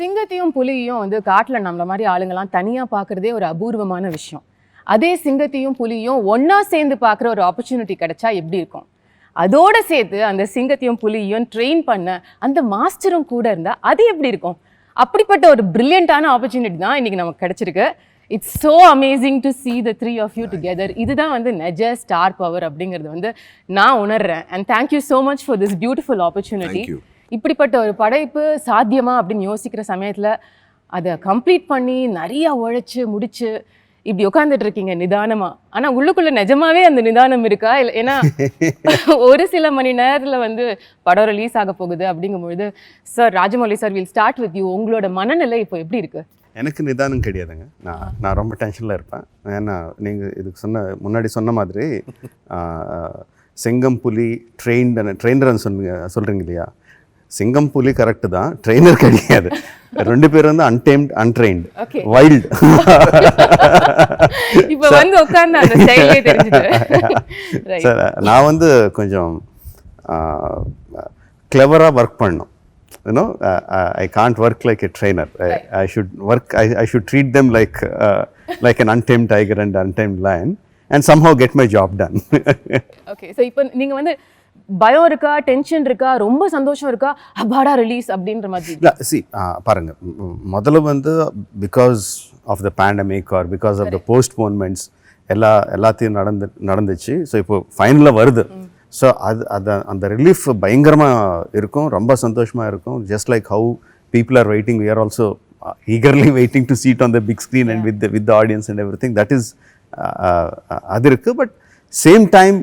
சிங்கத்தையும் புலியையும் வந்து காட்டில் நம்மள மாதிரி ஆளுங்கெல்லாம் தனியாக பார்க்குறதே ஒரு அபூர்வமான விஷயம். அதே சிங்கத்தையும் புலியும் ஒன்றா சேர்ந்து பார்க்குற ஒரு ஆப்பர்ச்சுனிட்டி கிடைச்சா எப்படி இருக்கும்? அதோடு சேர்த்து அந்த சிங்கத்தையும் புலியையும் ட்ரெயின் பண்ண அந்த மாஸ்டரும் கூட இருந்தால் அது எப்படி இருக்கும்? அப்படிப்பட்ட ஒரு பிரில்லியண்டான ஆப்பர்ச்சுனிட்டி தான் இன்றைக்கி நமக்கு கிடைச்சிருக்கு. It's so amazing to see the three of you together. இதுதான் வந்து நெஜ ஸ்டார் பவர் அப்படிங்கிறது வந்து நான் உணர்றேன். And thank you so much for this beautiful opportunity. இப்படிப்பட்ட ஒரு படைப்பு சாத்தியமா அப்படின்னு யோசிக்கிற சமயத்தில் அதை கம்ப்ளீட் பண்ணி நிறையா உழைச்சி முடிச்சு இப்படி உட்காந்துட்டு இருக்கீங்க நிதானமா. ஆனா உள்ளுக்குள்ள நிஜமாவே அந்த நிதானம் இருக்கா? இல்லை ஏன்னா ஒரு சில மணி நேரத்துல வந்து படம் ரிலீஸ் ஆக போகுது அப்படிங்கும்பொழுது, sir Rajamouli sir, will start with you. உங்களோட மனநிலை இப்போ எப்படி இருக்கு? எனக்கு நிதானம் கிடையாதுங்க. நான் ரொம்ப டென்ஷனில் இருப்பேன். ஏன்னா நீங்கள் இதுக்கு முன்னாடி சொன்ன மாதிரி சிங்கம் புலி ட்ரெயினர்னு சொல்கிறீங்க இல்லையா? சிங்கம் புலி கரெக்டு தான், ட்ரெயினர் கிடையாது. ரெண்டு பேர் வந்து அன்டேம்ட், அன்ட்ரெயின்ட், வைல்டு. இப்போ வந்து உட்கார்ந்து அந்த ஸ்டைலே தெரிஞ்சுது. சார் நான் வந்து கொஞ்சம் கிளவராக ஒர்க் பண்ணணும். You know, I can't work like a trainer. I should treat them like an untamed tiger and untamed lion and somehow get my job done. Okay, so இப்போ நீங்க வந்து பயம் இருக்கா, டென்ஷன் இருக்கா, ரொம்ப சந்தோஷம் இருக்கா, அபாடா ரிலீஸ் அப்படின்ற மாதிரி? பாருங்க, முதல்ல வந்து because of the pandemic or because of the postponements எல்லாத்தையும் நடந்துச்சு. ஸோ இப்போ ஃபைனலாக வருது. ஸோ அந்த ரிலீஃப் பயங்கரமாக இருக்கும், ரொம்ப சந்தோஷமாக இருக்கும். Just like how people are waiting, we are also eagerly waiting to see it on the big screen and with the audience and everything. That is அது இருக்குது. But same time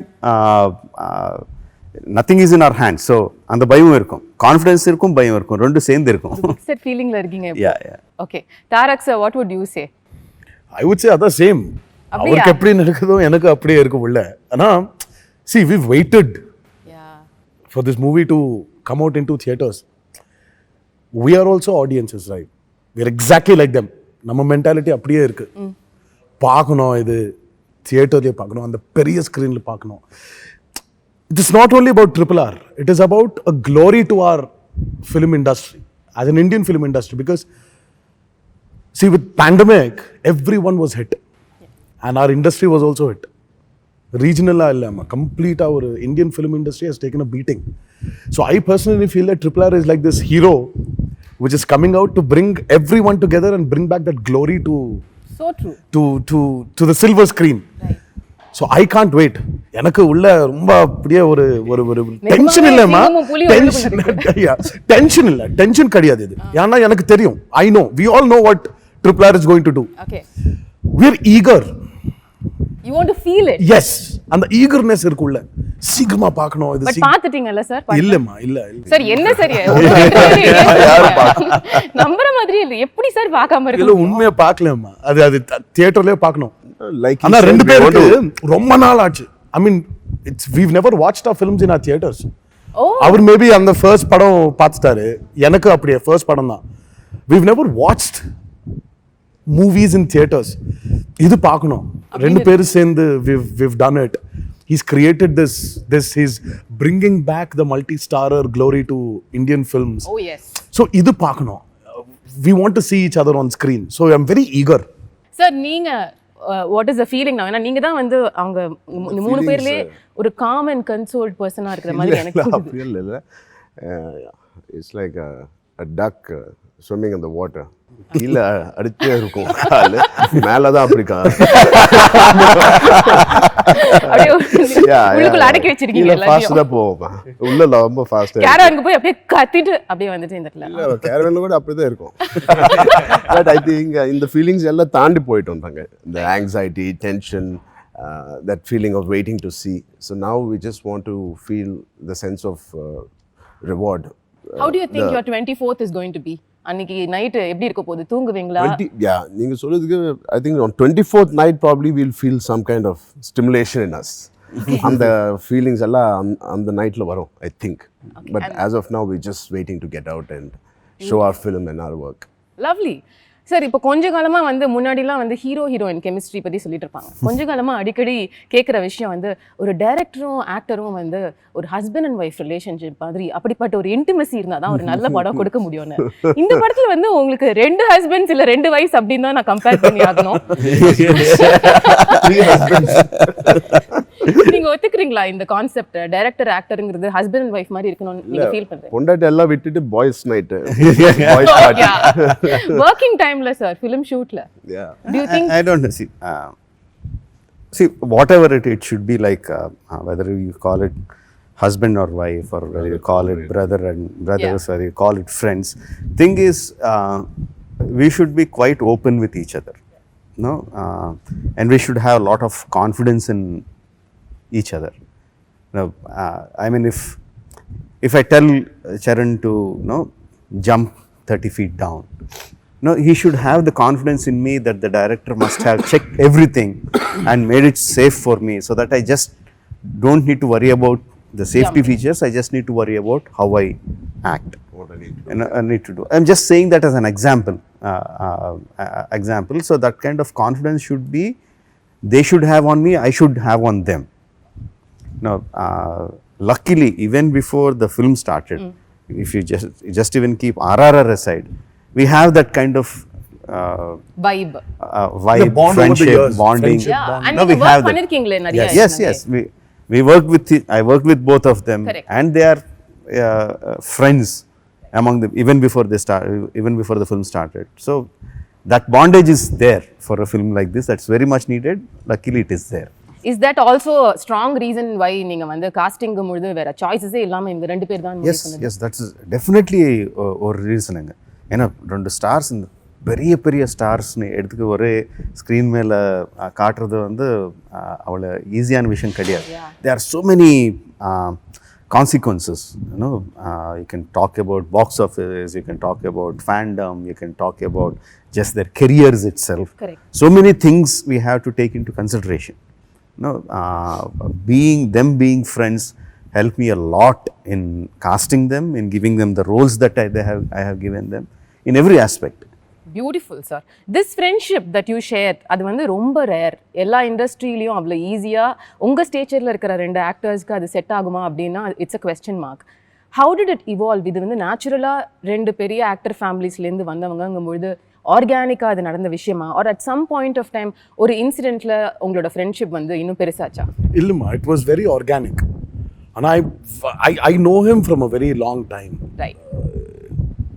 nothing is in our hands. So அந்த பயம் இருக்கும், confidence இருக்கும், பயம் இருக்கும், ரெண்டும் சேர்ந்து இருக்கும். மிக்ஸ்ட் ஃபீலிங்ல இருக்கீங்க. Okay, Tarak sir, what would you say? I would say அதான் சேம். அவருக்கு எப்படி நடக்குதோ எனக்கு அப்படியே இருக்கும் உள்ள. ஆனா see, we've waited for this movie to come out into theaters. We are also audiences, right? We are exactly like them. நம்ம மென்டாலிட்டி அப்படியே இருக்கு. பார்க்கணும், இது தியேட்டர்லேயே பார்க்கணும், அந்த பெரிய ஸ்க்ரீனில் பார்க்கணும். It is not only about RRR. It is about a glory to our film industry, as an Indian film industry. Because, see, with pandemic, everyone was hit. And our industry was also hit. Regional complete our Indian film industry has taken a beating. So I personally feel that RRR is like this hero which is coming out to bring everyone together and bring back that glory to to the silver screen. Right. So I can't wait. எனக்கு உள்ள ரொம்ப அப்படியே ஒரு tension இல்லைம்மா, tension இல்லை, tension கிடையாது இது. ஏன்னா எனக்கு தெரியும், I know, we all know what RRR is going to do. Okay. We're eager. You want to feel it? Yes. அந்த eagerness இருக்குள்ள, சீக்கிரமா பார்க்கணும். இது பட் பாத்துட்டீங்கல்ல சார்? இல்லம்மா, இல்ல சார். என்ன சார் நம்பற மாதிரி இல்ல, எப்படி சார் பார்க்காம இருக்கு? இல்ல, உண்மையா பார்க்கலம்மா. அது தியேட்டர்லயே பார்க்கணும். லைக் ஆனா ரெண்டு பேருக்கு ரொம்ப நாள் ஆச்சு. I mean, we've never watched our films in our theaters. அவர் மேபி அந்த ஃபர்ஸ்ட் படம் பார்த்துட்டாரு, எனக்கு அப்படியே ஃபர்ஸ்ட் படம் தான். We've never watched movies in theaters. இது பார்க்கணும். ரெண்டு பேரும் சேர்ந்து we've done it. He's created this he's bringing back the multi-starrer glory to Indian films. Oh yes. So இது பார்க்கணும். We want to see each other on screen. So I'm very eager. Sir, நீங்க what is the feeling now? ஏன்னா நீங்க தான் வந்து அவங்க மூணு பேர்லயே ஒரு calm and consoled person-ஆ இருக்கிற மாதிரி எனக்கு அப்படி இல்ல. It's like a duck swimming in the water. கீழே அடிச்சே இருக்கும், கால் மேலதான் அப்படி அடக்கி வச்சிருக்கீங்க. ஃபாஸ்டா போவோம், உள்ள ரொம்ப ஃபாஸ்டா கேரவனுக்கு போய் அப்படியே கத்திட்டு அப்படியே வந்துட்டு இந்த இடத்துல. இல்ல, கேரவன்ல கூட அப்படிதான் இருக்கும். பட் ஐ திங்க் இந்த ஃபீலிங்ஸ் எல்லாம் தாண்டி போயிட்டோம் நாங்க. இந்த anxiety, tension, that feeling of waiting to see. So now we just want to feel the sense of reward. How do you think your 24th is going to be? அன்னைக்கு night எப்படி இருக்க போகுது? தூங்குவீங்களா? நீங்க சொல்றதுக்கு I think on 24th night probably we'll feel some kind of stimulation in us. அந்த feelings எல்லாம் அந்த நைட்ல வரும், I think. But as of now we're just waiting to get out and show our film and our work. Lovely. Sir இப்போ கொஞ்ச காலமா வந்து முன்னாடிலாம் வந்து ஹீரோ ஹீரோயின் கெமிஸ்ட்ரி பத்தி சொல்லிட்டு இருப்பாங்க. கொஞ்ச காலமா அடிக்கடி கேட்குற விஷயம் வந்து ஒரு டைரக்டரும் ஆக்டரும் வந்து ஒரு ஹஸ்பண்ட் அண்ட் ஒய்ஃப் ரிலேஷன்ஷிப் மாதிரி அப்படிப்பட்ட ஒரு இன்டிமசி இருந்தால் தான் ஒரு நல்ல படம் கொடுக்க முடியும்னு. இந்த படத்துல வந்து உங்களுக்கு 2 ஹஸ்பண்ட்ஸ் இல்ல 2 வைஃப்ஸ் அப்படின்னு தான் நான் கம்பேர் பண்ணி ஆகணும். நீங்க ஒத்துக்கிறீங்களா இந்த கான்செப்ட்? டைரக்டர் ஆக்டர்ங்கிறது ஹஸ்பண்ட் அண்ட் ஒய்ஃப் மாதிரி இருக்கணும்னு நீங்க ஃபீல் பண்றீங்க? பொண்டாட்டி எல்லாம் விட்டுட்டு boys night working time la sir, film shoot la. Yeah. Do you think I don't know. See, whatever it should be like, whether you call it husband or wife, or whether you call it brother and brothers, or you call it friends. Thing is, we should be quite open with each other, no, and we should have a lot of confidence in each other. Now, I mean, if I tell Charan to jump 30 feet down, no, he should have the confidence in me that the director must have checked everything and made it safe for me, so that I just don't need to worry about the safety features. I just need to worry about how I act. What I need to do. And I need to do. I'm just saying that as an example. So that kind of confidence should be, they should have on me, I should have on them. Now, luckily, even before the film started, if you just even keep RRR aside, we have that kind of vibe, The bond over the friendship, years, bonding. friendship yeah, bond. and No, நீங்க we work have that. பண்ணிருக்கீங்களே நிறைய. Yes. We work with I work with both of them. Correct. And they are friends among them even before the film started. So that bondage is there for a film like this. That's very much needed. Luckily, it is there. Is that also a strong reason why நீங்க வந்து costing பொழுது வேற சாய்ஸஸே இல்லாம இந்த 2 பேர் தான் Yes, that's definitely ஒரு ரீசனுங்க. ஏன்னா 2 ஸ்டார்ஸ், இந்த பெரிய பெரிய ஸ்டார்ஸ்னு எடுத்துக்க ஒரே ஸ்க்ரீன் மேலே காட்டுறது வந்து அவ்வளோ ஈஸியான விஷயம் கிடையாது. There are so many consequences. You can talk about box office, you can talk about fandom, you can talk about just their careers itself. Correct. So many things we have to take into consideration. Being friends helped me a lot in casting them, in giving them the roles that I have given them in every aspect. Beautiful sir. This friendship that you share அது வந்து ரொம்ப rare. எல்லா இண்டஸ்ட்ரியிலையும் அவ்வளோ ஈஸியாக உங்கள் ஸ்டேச்சரில் இருக்கிற 2 ஆக்டர்ஸ்க்கு அது set ஆகுமா அப்படின்னா it's a question mark. How did it evolve? இது வந்து நேச்சுரலாக 2 பெரிய ஆக்டர் ஃபேமிலிஸ்லேருந்து வந்தவங்கங்கும்பொழுது ஆர்கானிக்காக அது நடந்த விஷயமா, or at some point of time ஒரு இன்சிடென்ட்டில் உங்களோட ஃப்ரெண்ட்ஷிப் வந்து இன்னும் பெருசாச்சா? இல்லைம்மா, இட் வாஸ் வெரி ஆர்கானிக். ஆனால் I know him from a very long time. Right,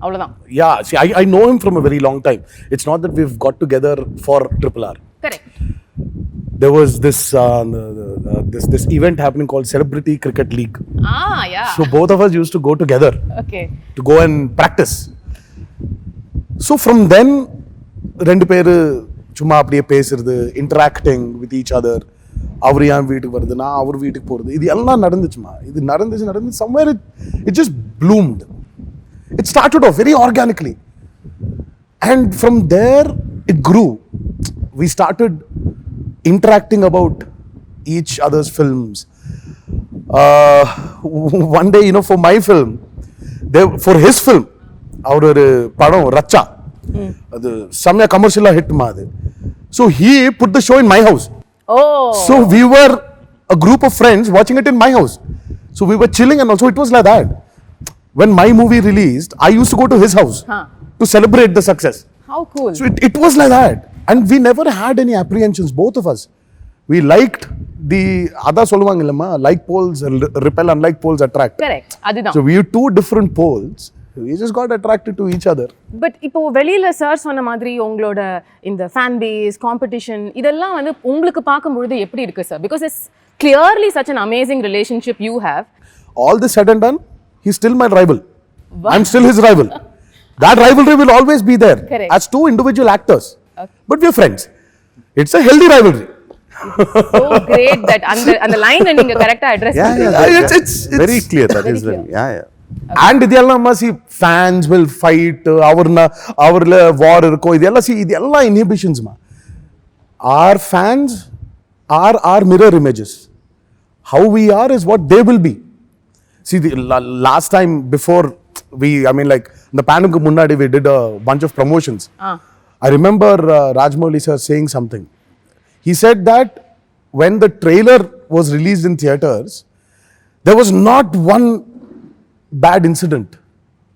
அவ்வளோதான். Yeah, see, I know him from a very long time. It's not that we've got together for RRR. Correct. There was this event happening called Celebrity Cricket League. Yeah. So both of us used to go together Okay. to go and practice. So from then, 2 பேர் சும்மா அப்படியே பேசுறது, interacting with each other. அவர் என் வீட்டுக்கு வருது, நான் அவர் வீட்டுக்கு போகிறது, இது எல்லாம் நடந்துச்சுமா. இது நடந்துச்சு somewhere it just bloomed. It started off very organically, and from there it grew. We started interacting about each other's films. One day, for my film, for his film, அவர் ஒரு படம் ரச்சா, அது செம்மையா கமர்ஷியலா ஹிட் மாதிரி. So he put the show in my house. So we were a group of friends watching it in my house. So we were chilling, and also it was like that. When my movie released, I used to go to his house to celebrate the success. How cool. So it was like that. And we never had any apprehensions, both of us. We liked the other solvang illamma, like poles repel, unlike poles attract. Correct. அதுதான். So we were 2 different poles. We just got attracted to each other. But இப்போ வெளியில sir சொன்ன மாதிரி உங்களோட இந்த fan base, competition இதெல்லாம் வந்து உங்களுக்கு பார்க்கும்பொழுது எப்படி இருக்கு sir? Because it's clearly such an amazing relationship you have. All this said and done, he's still my rival. I'm still his rival. That rivalry will always be there. Correct. As 2 individual actors. But we're friends. It's a healthy rivalry. So great that அந்த line நீங்க கரெக்ட்டா address Yeah, It's very clear. That is clear. very, yeah. And இதெல்லாம் see, fans will fight, அவர்ல war இருக்கும், இதெல்லாம் see, இதெல்லாம் inhibitions ma. Our fans are our mirror images. How we are is what they will be. See, the last time before the pandemic munnadi, we did a bunch of promotions. I remember Rajamouli sir saying something. He said that when the trailer was released in theaters, there was not one bad incident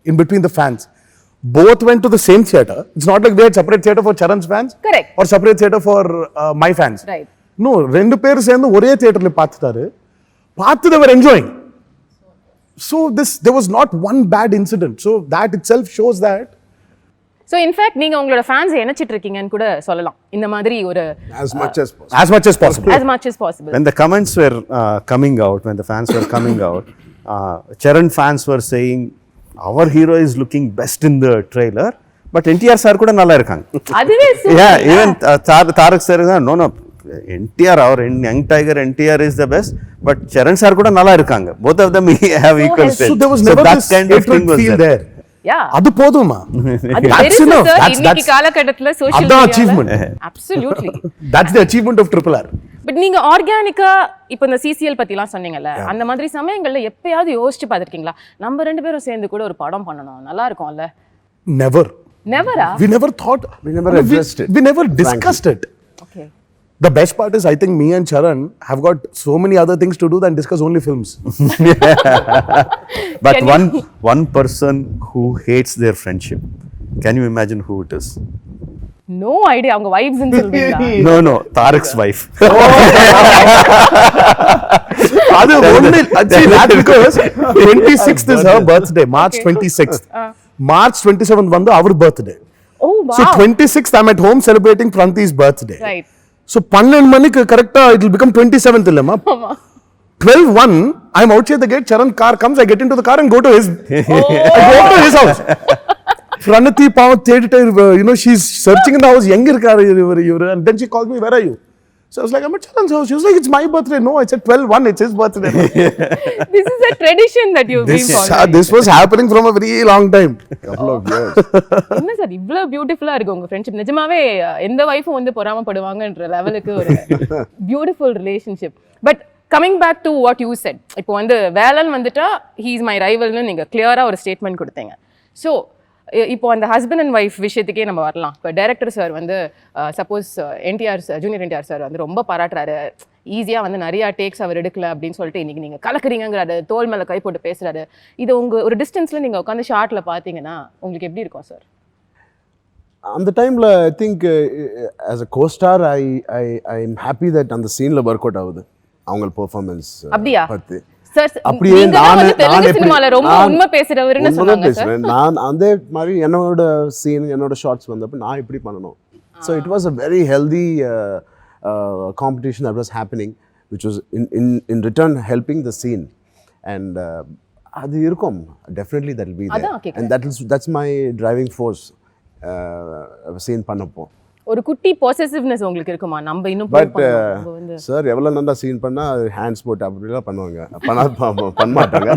in between the fans. Both went to the same theater. It's not like they had separate theater for Charan's fans. Correct. Or separate theater for my fans. Right. No, rendu பேர் சேர்ந்து ஒரே தியேட்டர்ல பார்த்துட்டாரு. பார்த்து they were enjoying. So there was not one bad incident. So that itself shows that. So in fact நீங்க உங்களோட fans நினைச்சிட்டு இருக்கீங்கன்னு கூட சொல்லலாம். இந்த மாதிரி ஒரு as much as possible. As much as possible. As much as possible. When the comments were coming out, when the fans were coming out, Charan fans were saying our hero is looking best in the trailer, but NTR sir கூட நல்லா இருக்காங்க. அதுவே Yeah, even Tarak sir is no NTR, our young tiger NTR is the best, but Charan sir கூட நல்லா இருக்காங்க. Both of them have equal strength. So there was never that this kind of thing was feel there. Yeah. அது போதுமா? அது That's பெருசு enough. sir. That's இன்னைக்கு காலகட்டத்துல social அதான் மீடியால achievement. Absolutely. That's the achievement of RRR. But நீங்க ஆர்கானிக்கா இப்போ இந்த சிசிஎல் பத்திலாம் சொன்னீங்கல்ல, அந்த மாதிரி சமயங்கள்ல எப்பயாவது யோசிச்சு பார்த்திருக்கீங்களா, நம்ம ரெண்டு பேரும் சேர்ந்து கூட ஒரு படம் பண்ணணும், நல்லா இருக்கும்ல? Never. நெவரா? We never thought. We never addressed it. We never discussed it. Okay. The best part is, I think me and Charan have got so many other things to do than discuss only films. But Can one person who hates their friendship, can you imagine who it is? No idea. அவங்க wives ன்னு சொல்வீங்களா? No, Tarak's wife. அது ஒண்ணு actually that because 26th is her birthday, March 26th. March 27th வந்து அவர் birthday. Oh wow. So 26th I'm at home celebrating Pranti's birthday. Right. So 12 மணிக்கு கரெக்ட்டா it will become 27th இல்லமா? 12:01 I'm outside the gate, Charan car comes, I get into the car and go to his house. Pranati பாவம் தேடிட்டே, she's searching in the house, எங்க இருக்காரு இவரு, and then she calls me, where are you? So I was like, I'm at Charan's house. She was like, it's my birthday. No, I said 12:01, it's his birthday. This is a tradition that you've been following. This was happening from a very long time. Couple of years. என்ன sir இவ்ளோ பியூட்டிஃபுல்லா இருக்கு உங்க friendship? நிஜமாவே எந்த வைஃபும் வந்து பொறாமப்படுவாங்கன்ற லெவலுக்கு ஒரு beautiful relationship. But coming back to what you said, இப்போ வந்து வேலன் வந்துட்டா ஹீ இஸ் மை ரைவல்னு நீங்க கிளியரா ஒரு ஸ்டேட்மெண்ட் கொடுத்தீங்க. ஸோ இப்போ அந்த ஹஸ்பண்ட் அண்ட் ஒய்ஃப் விஷயத்துக்கே நம்ம வரலாம். இப்போ டைரக்டர் சார் வந்து சப்போஸ் ஜூனியர் என்டிஆர் சார் வந்து ரொம்ப பாராட்டுறாரு, ஈஸியாக வந்து நிறையா டேக்ஸ் அவர் எடுக்கல அப்படின்னு சொல்லிட்டு இன்னைக்கு நீங்கள் கலக்குறீங்கிறாரு, தோல் மேலே கை போட்டு பேசுறாரு. இது ஒரு டிஸ்டன்ஸில் நீங்கள் உட்காந்து ஷார்ட்டில் பார்த்தீங்கன்னா உங்களுக்கு எப்படி இருக்கும் சார்? அந்த டைமில் I think as a co-star I am happy that அந்த சீனில் ஒர்க் அவுட் ஆகுது அவங்க பெர்ஃபார்மன்ஸ் அப்படியா பார்த்து. அப்படியே நான் அதே மாதிரி என்னோட சீன் என்னோட ஷார்ட்ஸ் வந்தப்ப நான் இப்படி பண்ணணும். So it was a very healthy competition that was happening which was in return helping the scene. And அது இருக்கும் definitely that will be there and that's my driving force scene பண்ணப்போ. ஒரு குட்டி பொசசிவ்னஸ் உங்களுக்கு இருக்குமா? நம்ம இன்னும் பட் சார் எவ்வளோ நல்லா சீன் பண்ணால் ஹேண்ட்ஸ் போட்டு அப்படிலாம் பண்ணுவாங்க, பண்ண மாட்டாங்க.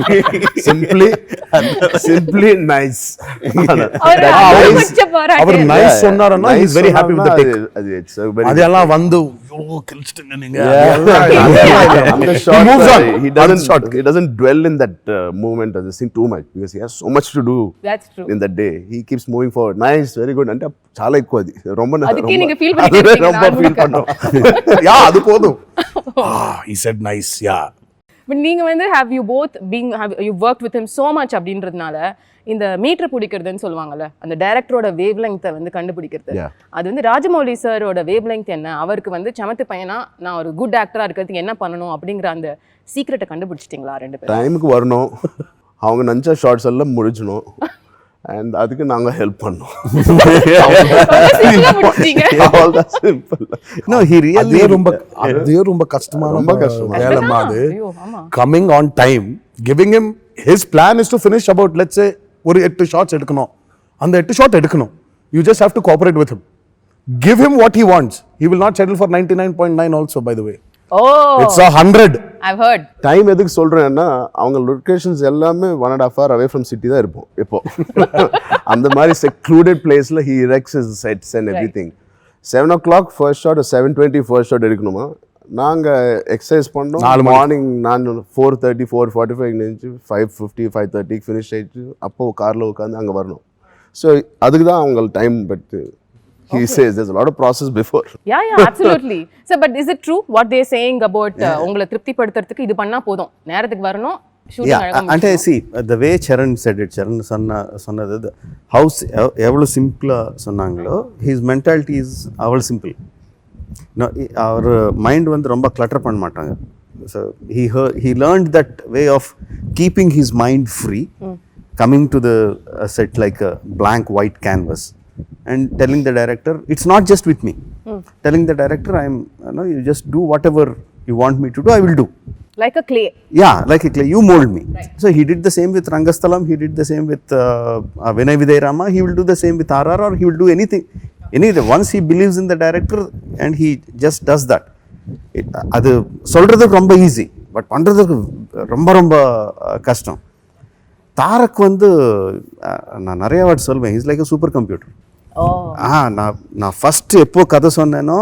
Simply nice. அவர் நைஸ் சொன்னாருன்னா he is very happy with the take. அதெல்லாம் வந்து கிழிச்சிட்டீங்க நீங்க. அந்த shot he doesn't dwell in that moment of the scene too much because he has so much to do. That's true. In that day he keeps moving forward. Nice, very good. అంటే చాలా ఎక్కువ అది ரொம்ப அதுக்கே நீங்க feel பண்ணிட்டீங்க. ரொம்ப feel பண்ணோம். யா அது போதும். He said nice. Yeah. But நீங்க வந்து have you worked with him so much அப்படின்றதுனால இந்த மீட்டர் பிடிக்கிறதுன்னு சொல்லுவாங்கல்ல, அந்த டைரக்டரோட வேவ் லெங்த்தை வந்து கண்டுபிடிக்கிறது, அது வந்து ராஜமௌலி சாரோட வேவ் லெங்த் என்ன, அவருக்கு வந்து சமத்து பையனா நான் ஒரு குட் ஆக்டரா இருக்கிறதுக்கு என்ன பண்ணணும் அப்படிங்கிற அந்த சீக்ரெட்டை கண்டுபிடிச்சிட்டிங்களா ரெண்டு பேரும்? டைமுக்கு வரணும், அவங்க நினச்ச ஷார்ட்ஸ் எல்லாம் முடிச்சணும், அண்ட் அதுக்கு நாங்கள் ஹெல்ப் பண்ணோம். ரொம்ப கஷ்டமான வேலைமா அது. Coming on time, giving him his plan is to finish about, let's say, ஒரு 8 ஷாட்ஸ் எடுக்கணும், அந்த 8 ஷாட் எடுக்கணும். You just have to cooperate with him. Give him what he wants. He will not settle for 99.9 also, by the way. Oh, it's 100. I've heard. Time எதுக்கு சொல்றேன்னா அவங்க locations எல்லாமே 1.5 hour away from city தான் இருப்போம் இப்போ. அந்த மாதிரி secluded பிளேஸ்ல he erects his sets and everything. 7 o'clock first shot or 7:20 first shot எடுக்கணுமா, நாங்கள் எக்ஸசைஸ் பண்ணோம். மார்னிங் நான் 4:30 4:45 நினைச்சு 5:50 5:30 ஃபினிஷ் ஆயிடுச்சு. அப்போ காரில் உட்காந்து அங்கே வரணும். ஸோ அதுக்கு தான் அவங்க time. But he says there's a lot of process before. Yeah, absolutely. So, but is it true what they're saying about உங்களை திருப்தி படுத்துறதுக்கு இது பண்ணா போதும், நேரத்துக்கு வரணும், ஷூட்டிங் அழகா అంటే see the way Charan said it, Charan சொன்னது how எவ்வளவு சிம்பிளா சொன்னாங்களோ, his mentality is அவ்வளவு சிம்பிள். அவர் மைண்ட் வந்து ரொம்ப கிளட்டர் பண்ண மாட்டாங்க. So he learned that way of keeping his mind free, coming to the set like a blank white canvas and telling the director, it's not just with me, telling the director, you just do whatever you want me to do, I will do. like a clay. Yeah, like a clay, you mold me. So he did the same with Rangasthalam, he did the same with Vinay Vidai Rama, he will do the same with RRR, he will do anything. Once he believes in the director and he just does that. அது சொல்றதுக்கு ரொம்ப easy, but பண்றதுக்கு ரொம்ப ரொம்ப கஷ்டம். தாரக் வந்து நான் நிறைய வாட்டி சொல்வேன், is like a super computer. நான் ஃபர்ஸ்ட் எப்போ கதை சொன்னேனோ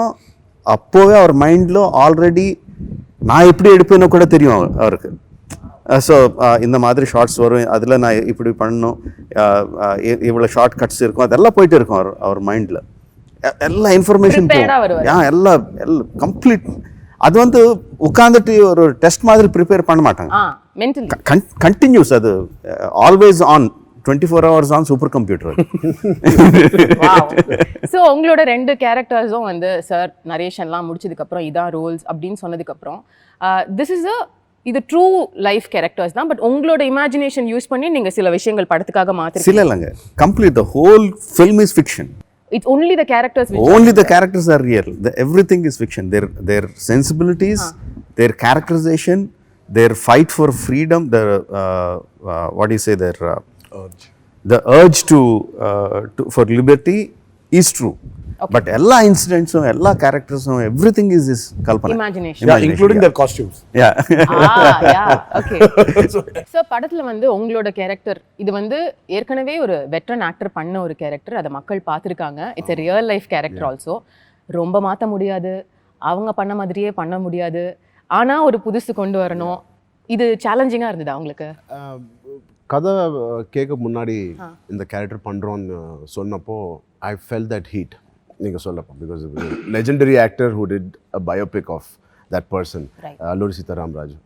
அப்போவே அவர் மைண்டில் ஆல்ரெடி நான் எப்படி எடுப்பேன்னு கூட தெரியும் அவருக்கு. ஸோ இந்த மாதிரி ஷார்ட்ஸ் வரும், அதில் நான் இப்படி பண்ணணும், இவ்வளோ ஷார்ட் கட்ஸ் இருக்கும், அதெல்லாம் போயிட்டு இருக்கும் அவர் மைண்டில். எல்லா இன்ஃபர்மேஷன் எல்லாம் கம்ப்ளீட். அது வந்து உட்காந்துட்டு ஒரு டெஸ்ட் மாதிரி ப்ரிப்பேர் பண்ண மாட்டாங்க, கண்டினியூஸ். அது always on, 24 hours on super computer. So உங்களோட 2 கேரக்டர்ஸும் வந்து சார் நரேஷன்லாம் முடிச்சதுக்கப்புறம் இதான் ரோல்ஸ் அப்படின்னு சொன்னதுக்கப்புறம் இது ட்ரூ லைஃப் கேரக்டர்ஸ் தான், பட் உங்களோட இமேஜினேஷன் யூஸ் பண்ணி நீங்கள் சில விஷயங்கள் படத்துக்காக மாற்றி சில இல்லைங்க, complete the whole film is fiction. It's only the characters which only the characters are real. Everything is fiction. Their sensibilities, their characterization, their fight for freedom, their what do you say, their urge. The urge to for liberty is true. Okay. But all incidents, all characters, everything is this kalpana, imagination. Yeah, including their costumes. Yeah. Okay. So படத்துல வந்து உங்களோட character இது வந்து ஏற்கனவே ஒரு veteran actor பண்ண ஒரு character, அதை மக்கள் பார்த்துருக்காங்க. It's a real life character also. ரொம்ப மாற்ற முடியாது, அவங்க பண்ண மாதிரியே பண்ண முடியாது, ஆனால் ஒரு புதுசு கொண்டு வரணும். இது சேலஞ்சிங்காக இருந்தது அவங்களுக்கு? கதை கேட்க முன்னாடி இந்த கேரக்டர் பண்ணுறோன்னு சொன்னப்போ ஐ ஃபெல் தட் ஹீட் நீங்கள் சொல்லப்போ, because legendary actor who did a biopic of that person, Alluri Sitaram Raju.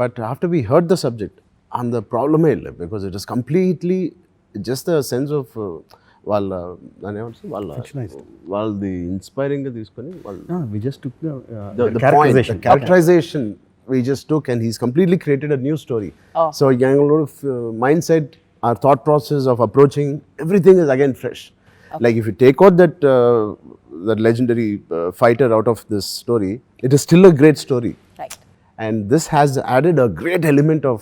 But after we heard the subject அந்த ப்ராப்ளமே இல்லை, because it is completely just a sense of వాళ్ళది ఇన్స్పైరింగ్గా తీసుకొని characterisation we just took, and he's completely created a new story. So mindset, our thought process of approaching everything is again fresh. Like if you take out that legendary fighter out of this story, it is still a great story. Right. And this has added a great element of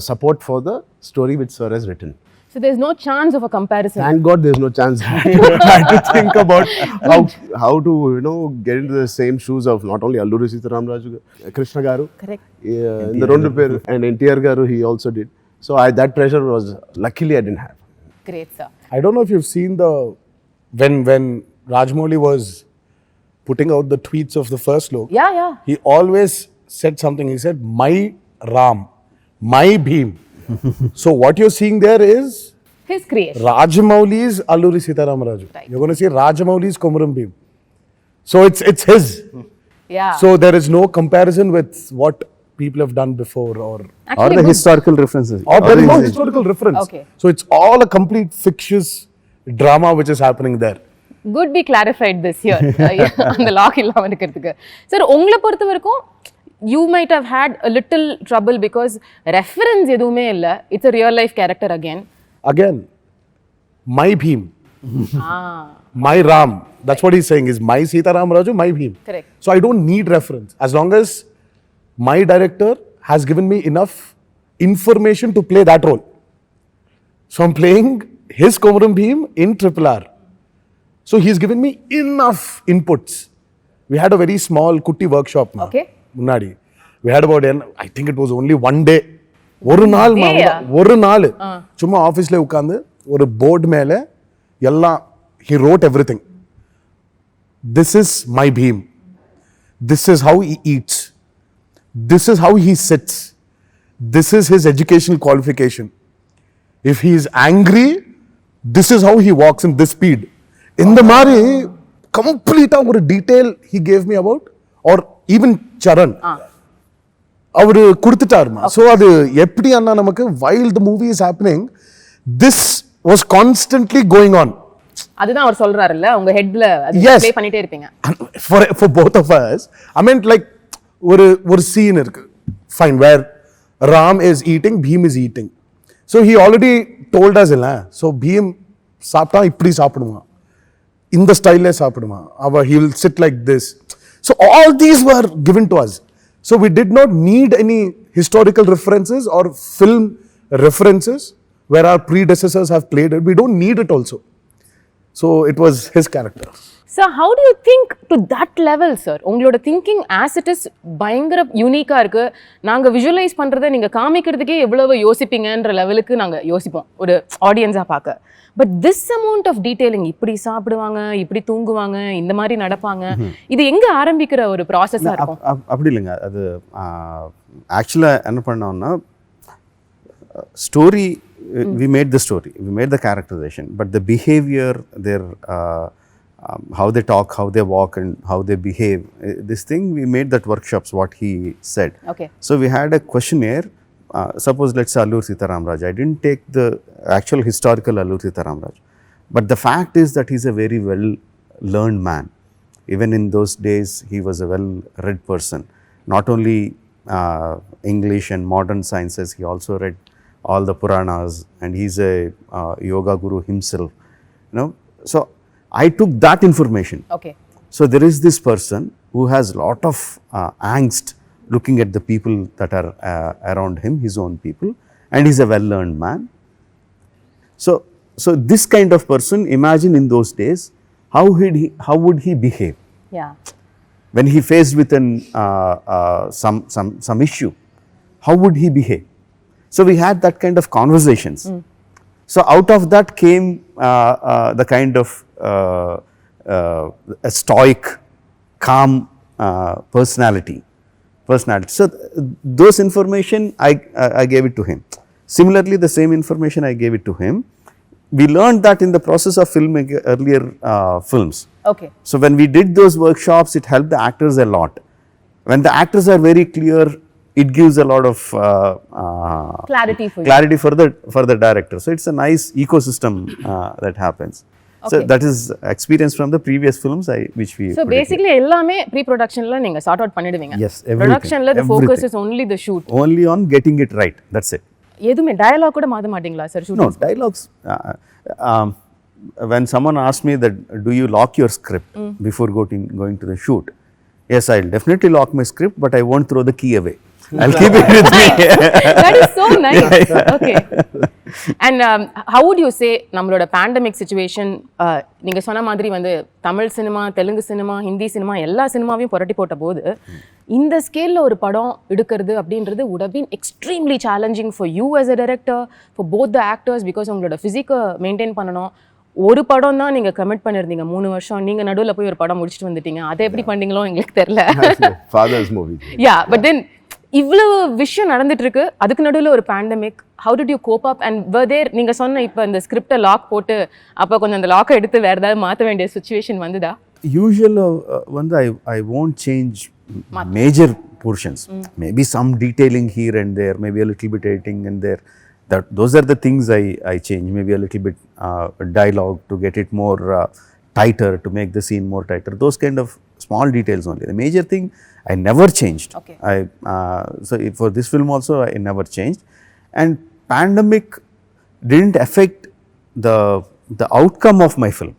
support for the story which Sir has written. So there's no chance of a comparison. Thank God there's no chance. I had to think about how to get into the same shoes of not only Alluri Sitaram Raju, Krishna Garu. Correct. In the Rondu Per, and NTR Garu he also did. So that pressure was, luckily I didn't have. Great, sir. I don't know if you've seen when Rajamouli was putting out the tweets of the first look. Yeah. He always said something. He said, "My Ram, my Bhim." So what you're seeing there is his creation. Rajamouli's Alluri Sitaram Raju. Right. You're going to see Rajamouli's Komuram Bhim. So it's his. Yeah. So there is no comparison with what people have done before or the historical references. Or there is no historical reference. Okay. So it's all a complete fictitious drama which is happening there. Good we clarified this here. அந்த lock இல்லாம இருக்கிறதுக்கு. Sir உங்களை பொறுத்த வரைக்கும் you might have had a little trouble because reference எதுவுமே இல்ல. It's a real life character again. My Bhim. My Ram. That's what he's saying is my Sitaram Raju, my Bhim. Correct. So I don't need reference. As long as my director has given me enough information to play that role. So I'm playing his Komuram Bhim in RRR. So he's given me enough inputs. We had a very small kutti workshop. Okay. Munadi. We had about, I think it was only one day. ஒரு நாள் சும்மா ஆஃபீஸ்ல உட்காந்து ஒரு board மேல எல்லாம் he wrote everything. This is my Bhim. This is how he eats. This is how he sits. This is his educational qualification. If he is angry, this is how he walks in this speed. இந்த மாதிரி கம்ப்ளீட்டா ஒரு detail he gave me about, or even Charan அவரு கொடுத்துட்டாருமா. So அது எப்படி அண்ணா நமக்கு while the movie is happening, this was constantly going on. அதுதான் அவர் சொல்றாருல்ல, உங்க ஹெட்ல Yes. ப்ளே பண்ணிட்டே இருப்பீங்க. For both of us, I meant like ஒரு scene இருக்கு, fine, where Ram is eating, Bhim is eating. So he already told us இல்ல, so Bhim சாப்பிட்டா இப்படி சாப்பிடுவான், இந்த ஸ்டைல்ல சாப்பிடுவான், he will sit like this. So all these were given to us. So we did not need any historical references or film references where our predecessors have played it. We don't need it also. So it was his character. So how do you think to that level, sir? உங்களோட thinking as it is பயங்கர யூனிக்கா இருக்கு. நாங்க visualise பண்றதை நீங்க காமிக்கிறதுக்கே எவ்வளவு யோசிப்பீங்கன்ற லெவலுக்கு நாங்க யோசிப்போம் ஒரு ஆடியன்ஸா பார்க்க. But this amount of detailing, இப்படி சாப்பிடுவாங்க, இப்படி தூங்குவாங்க, இந்த மாதிரி நடப்பாங்க, இது எங்க ஆரம்பிக்கிற ஒரு ப்ராசஸா இருக்கும்? அப்படி இல்லைங்க. அது ஆக்சுவலாக என்ன பண்ணோம்னா, story we made the story, we made the characterization, but the behavior, their how they talk, how they walk, and how they behave, this thing we made that workshops, what he said. Okay. So we had a questionnaire. Suppose let's say Allur Sitaram Raj. I didn't take the actual historical Allur Sitaram Raj, but the fact is that he's a very well learned man. Even in those days, he was a well read person. Not only English and modern sciences, he also read all the Puranas, and he's a yoga guru himself, you know. So I took that information. Okay. So there is this person who has lot of angst looking at the people that are around him, his own people, and he's a well learned man. So this kind of person, imagine in those days, how would he behave? Yeah. When he faced with an some issue, how would he behave? So we had that kind of conversations. So out of that came the kind of a stoic, calm personality. So those information I gave it to him. Similarly, the same information I gave it to him. We learned that in the process of filming earlier films. Okay. So when we did those workshops, it helped the actors a lot. When the actors are very clear, it gives a lot of Clarity for you. clarity for the director. So it's a nice ecosystem that happens. So Okay. that is experience from the previous films which we. So put it basically எல்லாமே pre ப்ரொடக்ஷன்ல நீங்க sort out பண்ணிடுவீங்க. Yes, everything, ப்ரொடக்ஷன்ல the focus everything. is only the shoot. here. Only on getting it right. That's it. எதுமே dialogue கூட மாத்த மாட்டீங்களா sir shoot? No dialogues. When someone asks me that, do you lock your script before going to the shoot? Yes, I'll definitely lock my script, but I won't throw the key away. I'll keep it with me. That is so nice. Okay. And how would you say நம்மளோட pandemic situation, நீங்க சொன்ன மாதிரி வந்து Tamil cinema, Telugu cinema, Hindi cinema எல்லா சினிமாவையும் புரட்டி போட்ட போது இந்த ஸ்கேல்ல ஒரு படம் எடுக்கிறது அப்படின்றது would have been extremely challenging for you as a director, for both the actors, because உங்களோட ஃபிசிக்கை மெயின்டைன் பண்ணணும். ஒரு படம் தான் நீங்க கமிட் பண்ணிருந்தீங்க 3 வருஷம், நீங்க நடுவில் போய் ஒரு படம் முடிச்சுட்டு வந்துட்டீங்க. அதை எப்படி பண்ணீங்களோ எங்களுக்கு தெரியல. Father's movie. Yeah, but then இவ்வளவு விஷயம் நடந்துட்டு இருக்கு, அதுக்கு நடுவில் ஒரு pandemic. How did you cope up? And were there, நீங்க சொன்ன இப்போ இந்த ஸ்கிரிப்டை லாக் போட்டு அப்போ கொஞ்சம் அந்த லாக்கை எடுத்து வேற ஏதாவது மாற்ற வேண்டிய சுச்சுவேஷன் வந்துதா? Usually வந்து I won't change major portions. Maybe some detailing here and there, maybe a little bit editing and there. Those are the things I change. Maybe a little bit dialogue to get it more tighter, to make the scene more tighter. Those kind of small details only. The major thing I never changed. Okay. So for this film also I never changed. And pandemic didn't affect the outcome of my film.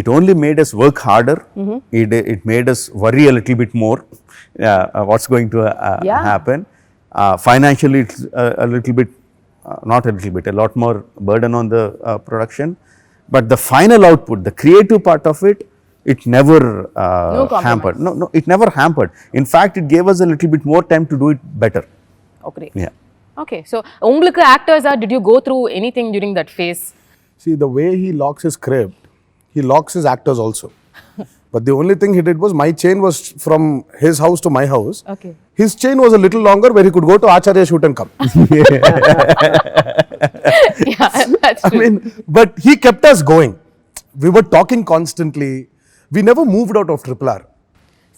It only made us work harder. It made us worry a little bit more what's going to happen. Financially it's a little bit, not a little bit, a lot more burden on the production. But the final output, the creative part of it, it never hampered. No, it never hampered. In fact, it gave us a little bit more time to do it better. Okay. Yeah. Okay, so உங்களுக்கு actors did you go through anything during that phase? See, the way he locks his script, he locks his actors also. But the only thing he did was, my chain was from his house to my house. Okay. His chain was a little longer, where he could go to Acharya shoot and come. Yeah, that's true. I mean, but he kept us going. we were talking constantly. We never moved out of RRR.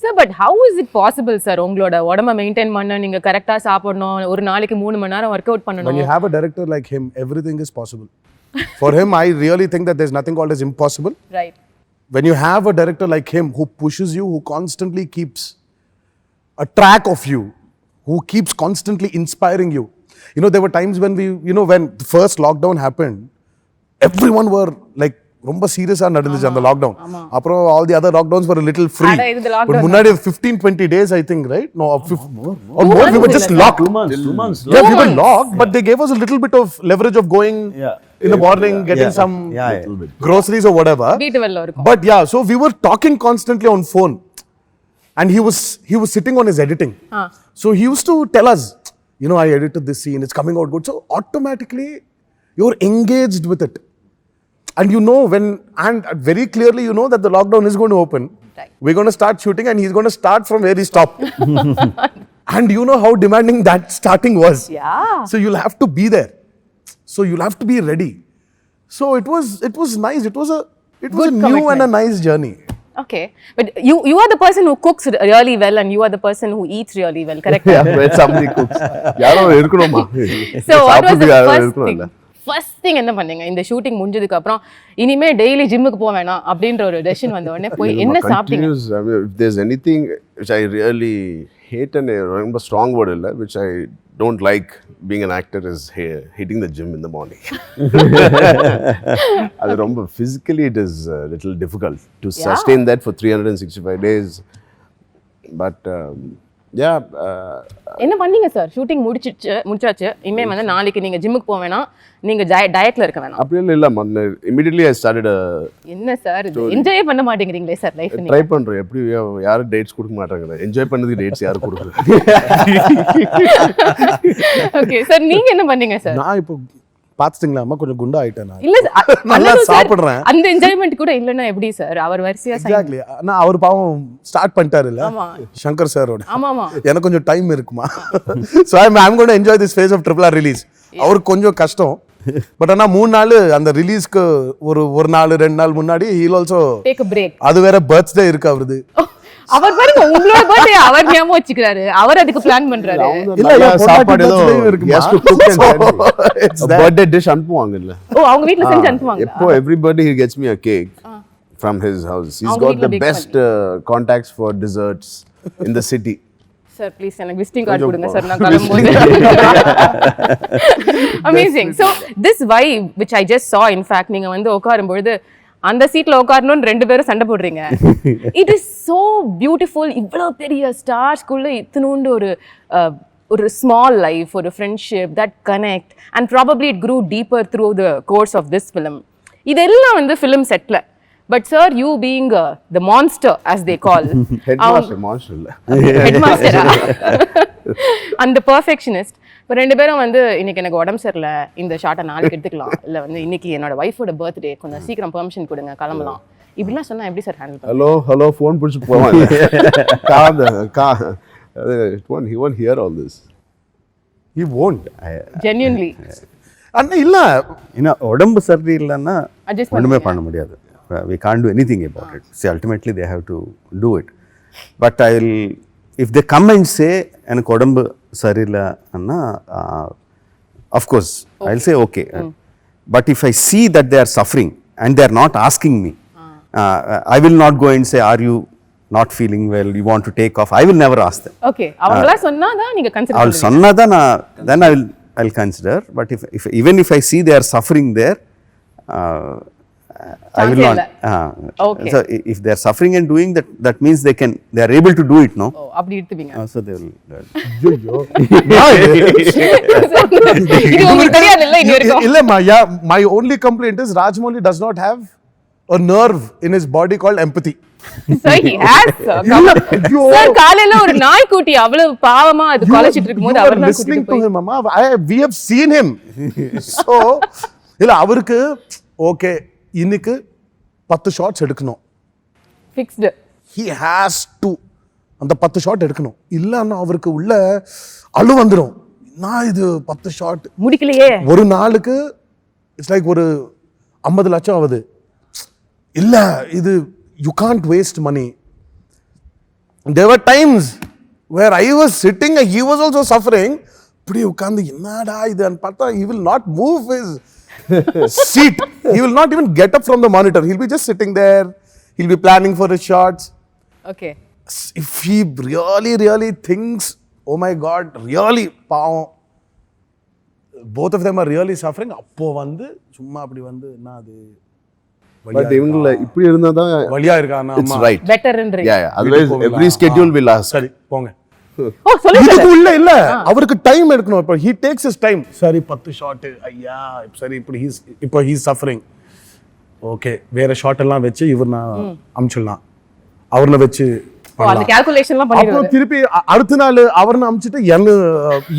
Sir, but how is it possible, sir? உங்களோட உடம்ப maintain பண்ண நீங்க கரெக்டா சாப்பிடணும், ஒரு நாளைக்கு 3 மணி நேரம் work out When பண்ணணும். you have a director like him, everything is possible. For him, I really think that there's nothing called as impossible. Right. When you have a director like him who pushes you, who constantly keeps a track of you, who keeps constantly inspiring you. You know, there were times when when the first lockdown happened, everyone were like, ரொம்ப சீரியஸா நடந்துச்சு அந்த lockdown. அப்புறம் all the other lockdowns were a little free. But முன்னாடி 15-20 days I think, right? No, more. We were just locked. 2 months. Yeah, we were locked, but they gave us a little bit of leverage of going in the morning, getting some groceries or whatever. வீட்டு வெல்ல இருக்கும். But yeah, so we were talking constantly on phone, and he was sitting on his editing. So he used to tell us, I edited this scene, it's coming out good. So automatically you're engaged with it. And and very clearly that the lockdown is going to open. Right. We're going to start shooting and he's going to start from where he stopped. And you know how demanding that starting was. Yeah. So you'll have to be there. So you'll have to be ready. So it was nice. It was a Good new commitment. and a nice journey. Okay. But you are the person who cooks really well and you are the person who eats really well, correct? Yeah, when somebody cooks. யாரோ இருக்கணுமா? So what was the யாரோ first இருக்கணும்ல. thing? First thing என்ன பண்ணீங்க இந்த shooting முடிஞ்சதுக்கு அப்புறம் இனிமே டெய்லி ஜிம்முக்கு போக வேணாம் அப்படின்ற ஒரு டெசிஷன் வந்த உடனே போய் என்ன சாப்பிட்டீங்க? I mean, if there's anything which I really hate and ரொம்ப strong word இல்ல, which I don't like being an actor is hitting the gym in the morning. அது ரொம்ப physically it is a little difficult to sustain that for 365 days. But என்ன பண்ணீங்க sir? Shooting முடிச்சாச்சு. இனிமே வந்து நாளைக்கு நீங்க ஜிம்முக்கு போக வேணாம், நீங்க டயட்ல இருக்க வேணாம். அப்படி இல்ல immediately I started என்ன சார் என்ஜாய் பண்ண மாட்டேங்கிறீங்களே சார் லைஃப்? ட்ரை பண்றேன். எப்படி யாரும் டேட்ஸ் கொடுக்க மாட்டாங்க. என்ஜாய் பண்ணதுக்கு டேட்ஸ் யாரும் கொடுக்கல. ஓகே சார், நீங்க என்ன பண்ணீங்க சார்? நான் இப்போ பாத்துட்டீங்களா அம்மா கொஞ்சம் குண்டா ஆயிட்டேன் நான். இல்ல நல்லா சாப்பிடுறேன். அந்த என்ஜாய்மென்ட் கூட இல்லன்னா எப்படி சார்? அவர் வரிசையா எக்ஸாக்ட்லி. நான் அவர் பாவம் ஸ்டார்ட் பண்ணிட்டாரு இல்ல சங்கர் சாரோட. ஆமாமா. எனக்கு கொஞ்சம் டைம் இருக்குமா. So I'm going to enjoy this phase of RRR release. அவருக்கு கொஞ்சம் கஷ்டம். பட் ஆனா 3 நாள் அந்த ரிலீஸ்க்கு ஒரு நாள் 2 நாள் முன்னாடி he'll also take a break. அது வேற பர்த்டே இருக்கு அவருது. அவர் பாருங்க உங்களோட பர்த்டே அவர் ஞாபகம் வச்சுக்கிறாரு. அவர் அதுக்கு பிளான் பண்றாரு. இல்ல சாப்பாடு ஏதோ has to cook and birthday dish அனுப்புவாங்கல்ல. அவங்க வீட்ல செஞ்சு அனுப்புவாங்க. எப்போ everybody he gets me a cake from his house. He's got the best contacts for desserts in the city. Sir, please எனக்கு விசிட்டிங் கார்டு கொடுங்க சார், நான் கிளம்பும்போது. Amazing. So this vibe which I just saw, in fact நீங்க வந்து உட்காரும்போது அந்த சீட்ல உட்காரணும்னு 2 பேரும் சண்டை போடுறீங்க. It is so beautiful. இவ்வளவு பெரிய ஸ்டார்ஸ்குள்ள இத்தனூண்டு ஒரு ஸ்மால் லைஃப், ஒரு friendship that connect and probably it grew deeper through the course of this film. இதெல்லாம் வந்து ஃபிலிம் செட்ல. But sir, you being the monster as they call, monster இல்ல, headmaster and the perfectionist. இப்போ 2 பேரும் வந்து இன்னைக்கு எனக்கு உடம்பு சரியில்லை, இந்த ஷார்ட்டை நாளைக்கு எடுத்துக்கலாம், இல்லை வந்து இன்னைக்கு என்னோட ஒய்ஃபோட பர்த்டே, கொஞ்சம் சீக்கிரம் பெர்மிஷன் கொடுங்க கிளம்பலாம், இப்படிலாம் சொன்னா எப்படி சார் ஹேண்டில் பண்ணுவீங்க? ஹலோ ஃபோன் பிடிச்சி போவாங்க. He won't hear all this. He won't. Genuinely. அண்ணா இல்ல உடம்பு சரி இல்லைன்னா Adjust ஒன்றுமே பண்ண முடியாது. We can't do anything about it. See, ultimately they have to do it. But if they come and say எனக்கு உடம்பு சரியில்லை அண்ணா, of course I'll say okay. But if I see that they are suffering and they are not asking me, I will not go and say, are you not feeling well, you want to take off? I will never ask them. Okay, அவங்களா சொன்னாதான் நீங்க consider பண்ணுவீங்க. சொன்னாதான் then I'll consider. But even if I see they are suffering there, I will not. Okay. So if they are suffering and doing that, that means they are able to do it, no? Oh, அப்படி எடுத்துவீங்க. So they will. ஐயோ இது உங்களுக்கு தெரியாது இல்ல இன்னி வரைக்கும்? இல்லம்மா, my only complaint is Rajamouli does not have a nerve in his body called empathy. Sir, he has, sir. Sir, காலையில ஒரு நாய்க்குட்டி அவ்வளவு பாவமா அது காலேஜிட்டு இருக்கும்போது அவர் தான் listening to him, mama. We have seen him. So இல்ல அவருக்கு ஓகே இன்னைக்கு 10 ஷாட்ஸ் எடுக்கணும், ஃபிக்ஸ்ட். he has to அந்த 10 ஷாட் எடுக்கணும். இல்லன்னா அவருக்கு உள்ள அழு வந்துடும். நான் இது 10 ஷாட் முடிக்கலையே. ஒரு நாளுக்கு இட்ஸ் லைக் ஒரு 50 லட்சம் ஆகுது. இல்ல இது you can't waste money. There were times where I was sitting and he was also suffering. இப்படி உட்கார்ந்து என்னடா இதுன்னு பார்த்தா he will not move his seat. He will not even get up from the monitor. He'll be just sitting there. He'll be planning for his shots. Okay. If he really thinks, oh my God, really பாவம், both of them are really suffering, அப்போ வந்து சும்மா அப்படி வந்து என்ன அது but இவங்கள இப்படி இருந்தா தான் வலியா இருக்கானா it's right. Better ன்ற. Yeah, otherwise every schedule will ask. சரி போங்க. ஓ சொல்லுங்க. இதுக்கு இல்ல அவருக்கு டைம் எடுக்கணும். இப்போ he takes his time. சரி 10 ஷாட் ஐயா சரி இப்போ he's suffering. ஓகே வேற ஷாட் எல்லாம் வெச்சு இவர் நான் அம்ச்சிடலாம். அவர்ன வெச்சு அந்த கால்குலேஷன்லாம் பண்ணிடுவாரு. அப்புறம் திருப்பி அடுத்த நாள் அவர்ன அம்ச்சிட்டு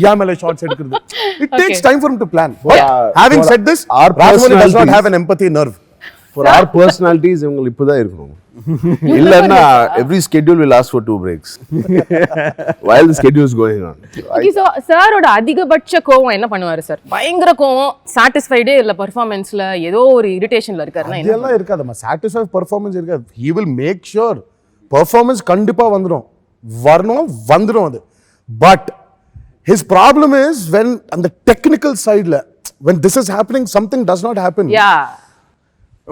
யா மேல ஷாட்ஸ் எடுக்கிறது. It takes time for him to plan. Having said this, Rajamouli does not have an empathy nerve. For our personalities இவங்க இப்பதான் இருக்கணும். இல்லன்னா every schedule will ask for 2 breaks while the schedule is going on. Okay, so சாரோட அதிகபட்ச கோவம் என்ன பண்ணுவாரு sir? பயங்கர கோவம், சாட்டிஸ்ஃபைடே இல்ல பெர்ஃபார்மன்ஸ்ல ஏதோ ஒரு இரிட்டேஷன்ல இருக்காருன்னா என்ன? இதெல்லாம் இருக்காதுமா. சாட்டிஸ்ஃபை பெர்ஃபார்மன்ஸ் இருக்காது. He will make sure performance கண்டிப்பா வந்துரும் அது. But his problem is when on the technical side when this is happening something does not happen. Yeah.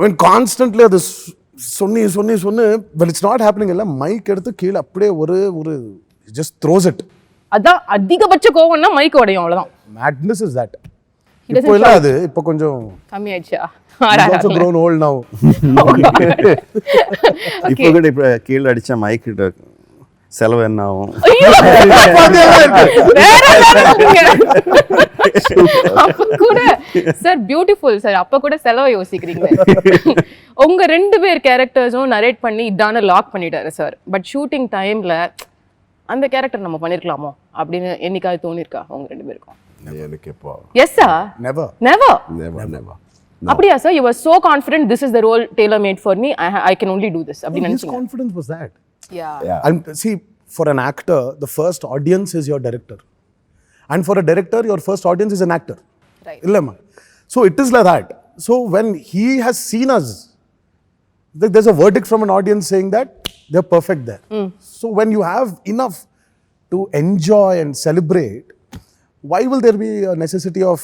When constantly அது சொன்னி when it's not happening எல்லாம் mic எடுத்து கீழ அப்படியே ஒரு just throws it. அதான் அதிகபட்ச கோவம்னா மைக் உடையும் அவ்வளவுதான். Madness is that. இப்போ இல்ல அது இப்போ கொஞ்சம் கம்மி ஆயிடுச்சா? He's also grown old now. இப்போ கூட இப்போ கீழ அடிச்ச மைக் செலவு என்ன ஆகும்? கூட சார் பியூட்டிஃபுல் சார். அப்ப கூட செலவை யோசிக்கிறீங்க. உங்க 2 பேர் கேரக்டர்ஸும் நரேட் பண்ணி இதான லாக் பண்ணிட்டாரு சார். பட் ஷூட்டிங் டைம்ல அந்த கேரக்டர் நம்ம பண்ணிருக்கலாமோ அப்படின்னு என்னைக்காவது தோணிருக்கா உங்க 2 பேருக்கும்? எனக்கு எப்போ எஸ் சார். Never. அப்படியா sir? You were so confident this is the role tailor made for me. I can only do this அப்படி His நினைச்சீங்க? confidence was that. Yeah. And see, for an actor, the first audience is your director. And for a director, your first audience is an actor. Right. Illama. So it is like that. So when he has seen us, there's a verdict from an audience saying that they're perfect there. So when you have enough to enjoy and celebrate, why will there be a necessity of,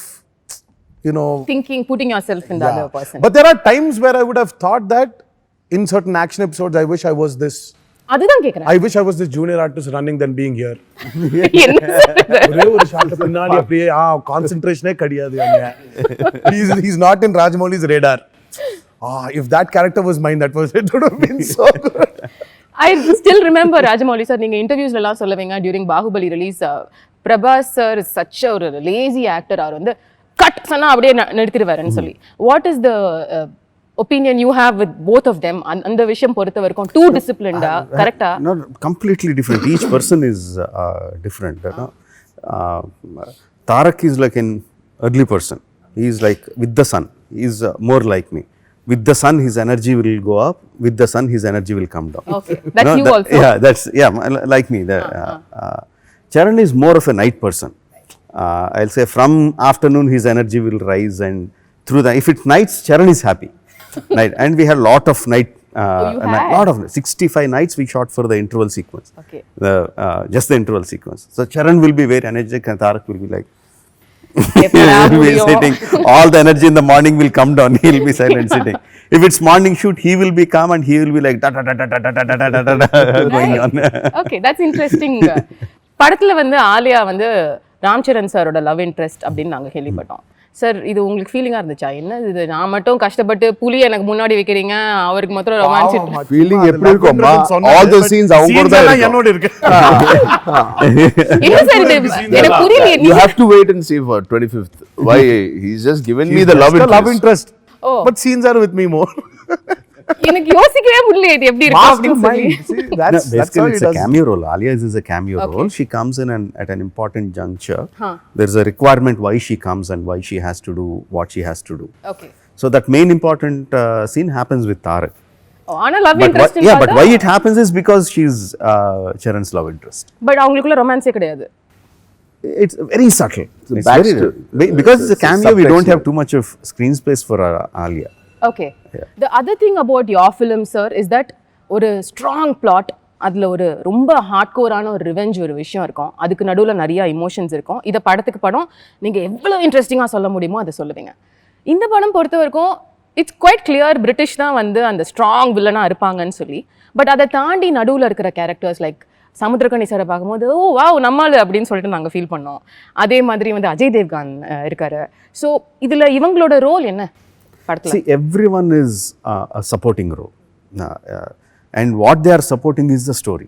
Thinking, putting yourself in the other person. But there are times where I would have thought that in certain action episodes, I wish I was this. அதுதான் கேக்குறேன். I wish I was this junior artist running than being here. என்ன sir? ஒரே ஒரு shot பின்னாடி அப்படியே கான்சென்ட்ரேஷனே கிடையாது அங்க. He's not in Rajamouli's radar. If that character was mine, it would have been so good. I still remember Rajamouli sir, நீங்க இன்டர்வியூஸ்ல எல்லாம் சொல்லுவீங்க during Baahubali release, Prabhas sir is such a lazy actor. அவர் வந்து கட் சொன்னா அப்படியே நிறுத்திடுவாருன்னு சொல்லி. What is the opinion you have with both of them? அந்த விஷயம் பொறுத்த வரைக்கும் too disciplined, correct? Not completely different. Each person is different. Tarak is like an early person. He is like with the sun. He is more like me. With the sun, his energy will go up. With the sun, his energy will come down. Okay, that's you also. Yeah, that's like me. Charan is more of a night person. I'll say from afternoon his energy will rise, and through the if it's nights, Charan is happy. Night, and we had lot of night. Lot of 65 nights we shot for the interval sequence. Okay. Just the interval sequence. So Charan will be very energetic, and Tarak will be like. He will be sitting. All the energy in the morning will come down. He will be silent sitting. If it's morning shoot, he will be calm and he will be like da da da da da da da da da da going on. Okay, that's interesting. படத்துல வந்து ஆலியா வந்து ராம்சரண் சாரோட love interest அப்படின்னு நாங்க கேள்விப்பட்டோம். Sir இது உங்களுக்கு ஃபீலிங்கா இருந்துச்சா? என்ன இது நான் மட்டும் கஷ்டப்பட்டு புலி எனக்கு முன்னாடி வைக்கிறீங்க, அவருக்கு மட்டும் ரொமான்ஸ் ஃபீலிங் எப்படி இருக்கும்மா? all the scenes அவங்க கூட தான் என்னோட இருக்கு. என்ன சார் இது எனக்கு புரியல. You have to wait and see for 25th. Why? He's just given me the love interest. Oh. But scenes are with me more. எனக்கு யோசிக்கவே முடியல இது எப்படி இருக்கு அப்படின்னு சொல்லி. Basically it's a cameo role. Alias is a cameo role. She comes in at an important juncture. There's a requirement why she comes and why she has to do what she has to do. Okay. So that main important scene happens with Tarak. Oh, ana love interest. Yeah, but why it happens is because she's Charan's love interest. But அவங்களுக்குள்ள ரொமான்ஸே கிடையாது. It's very subtle. It's very, because it's a cameo, we don't have too much of screen space for Alia. Okay. The other thing about your film, sir, is that ஒரு strong plot, அதில் ஒரு ரொம்ப ஹார்ட்கோரான ஒரு revenge ஒரு விஷயம் இருக்கும், அதுக்கு நடுவில் நிறைய இமோஷன்ஸ் இருக்கும். இதை படத்துக்கு படம் நீங்கள் எவ்வளோ இன்ட்ரெஸ்டிங்காக சொல்ல முடியுமோ அதை சொல்லுவீங்க. இந்த படம் பொறுத்த வரைக்கும் இட்ஸ் குவைட் கிளியர் பிரிட்டிஷ் தான் வந்து அந்த ஸ்ட்ராங் வில்லனாக இருப்பாங்கன்னு சொல்லி. பட் அதை தாண்டி நடுவில் இருக்கிற கேரக்டர்ஸ் லைக் சமுத்திரக்கனி சாரை பார்க்கும்போது ஓ வாவ் நம்மால் அப்படின்னு சொல்லிட்டு நாங்கள் ஃபீல் பண்ணோம். அதே மாதிரி வந்து அஜய் தேவ்கான் இருக்காரு. ஸோ இதில் இவங்களோட ரோல் என்ன படத்தில்? See, everyone is a supporting role. And what they are supporting is the story.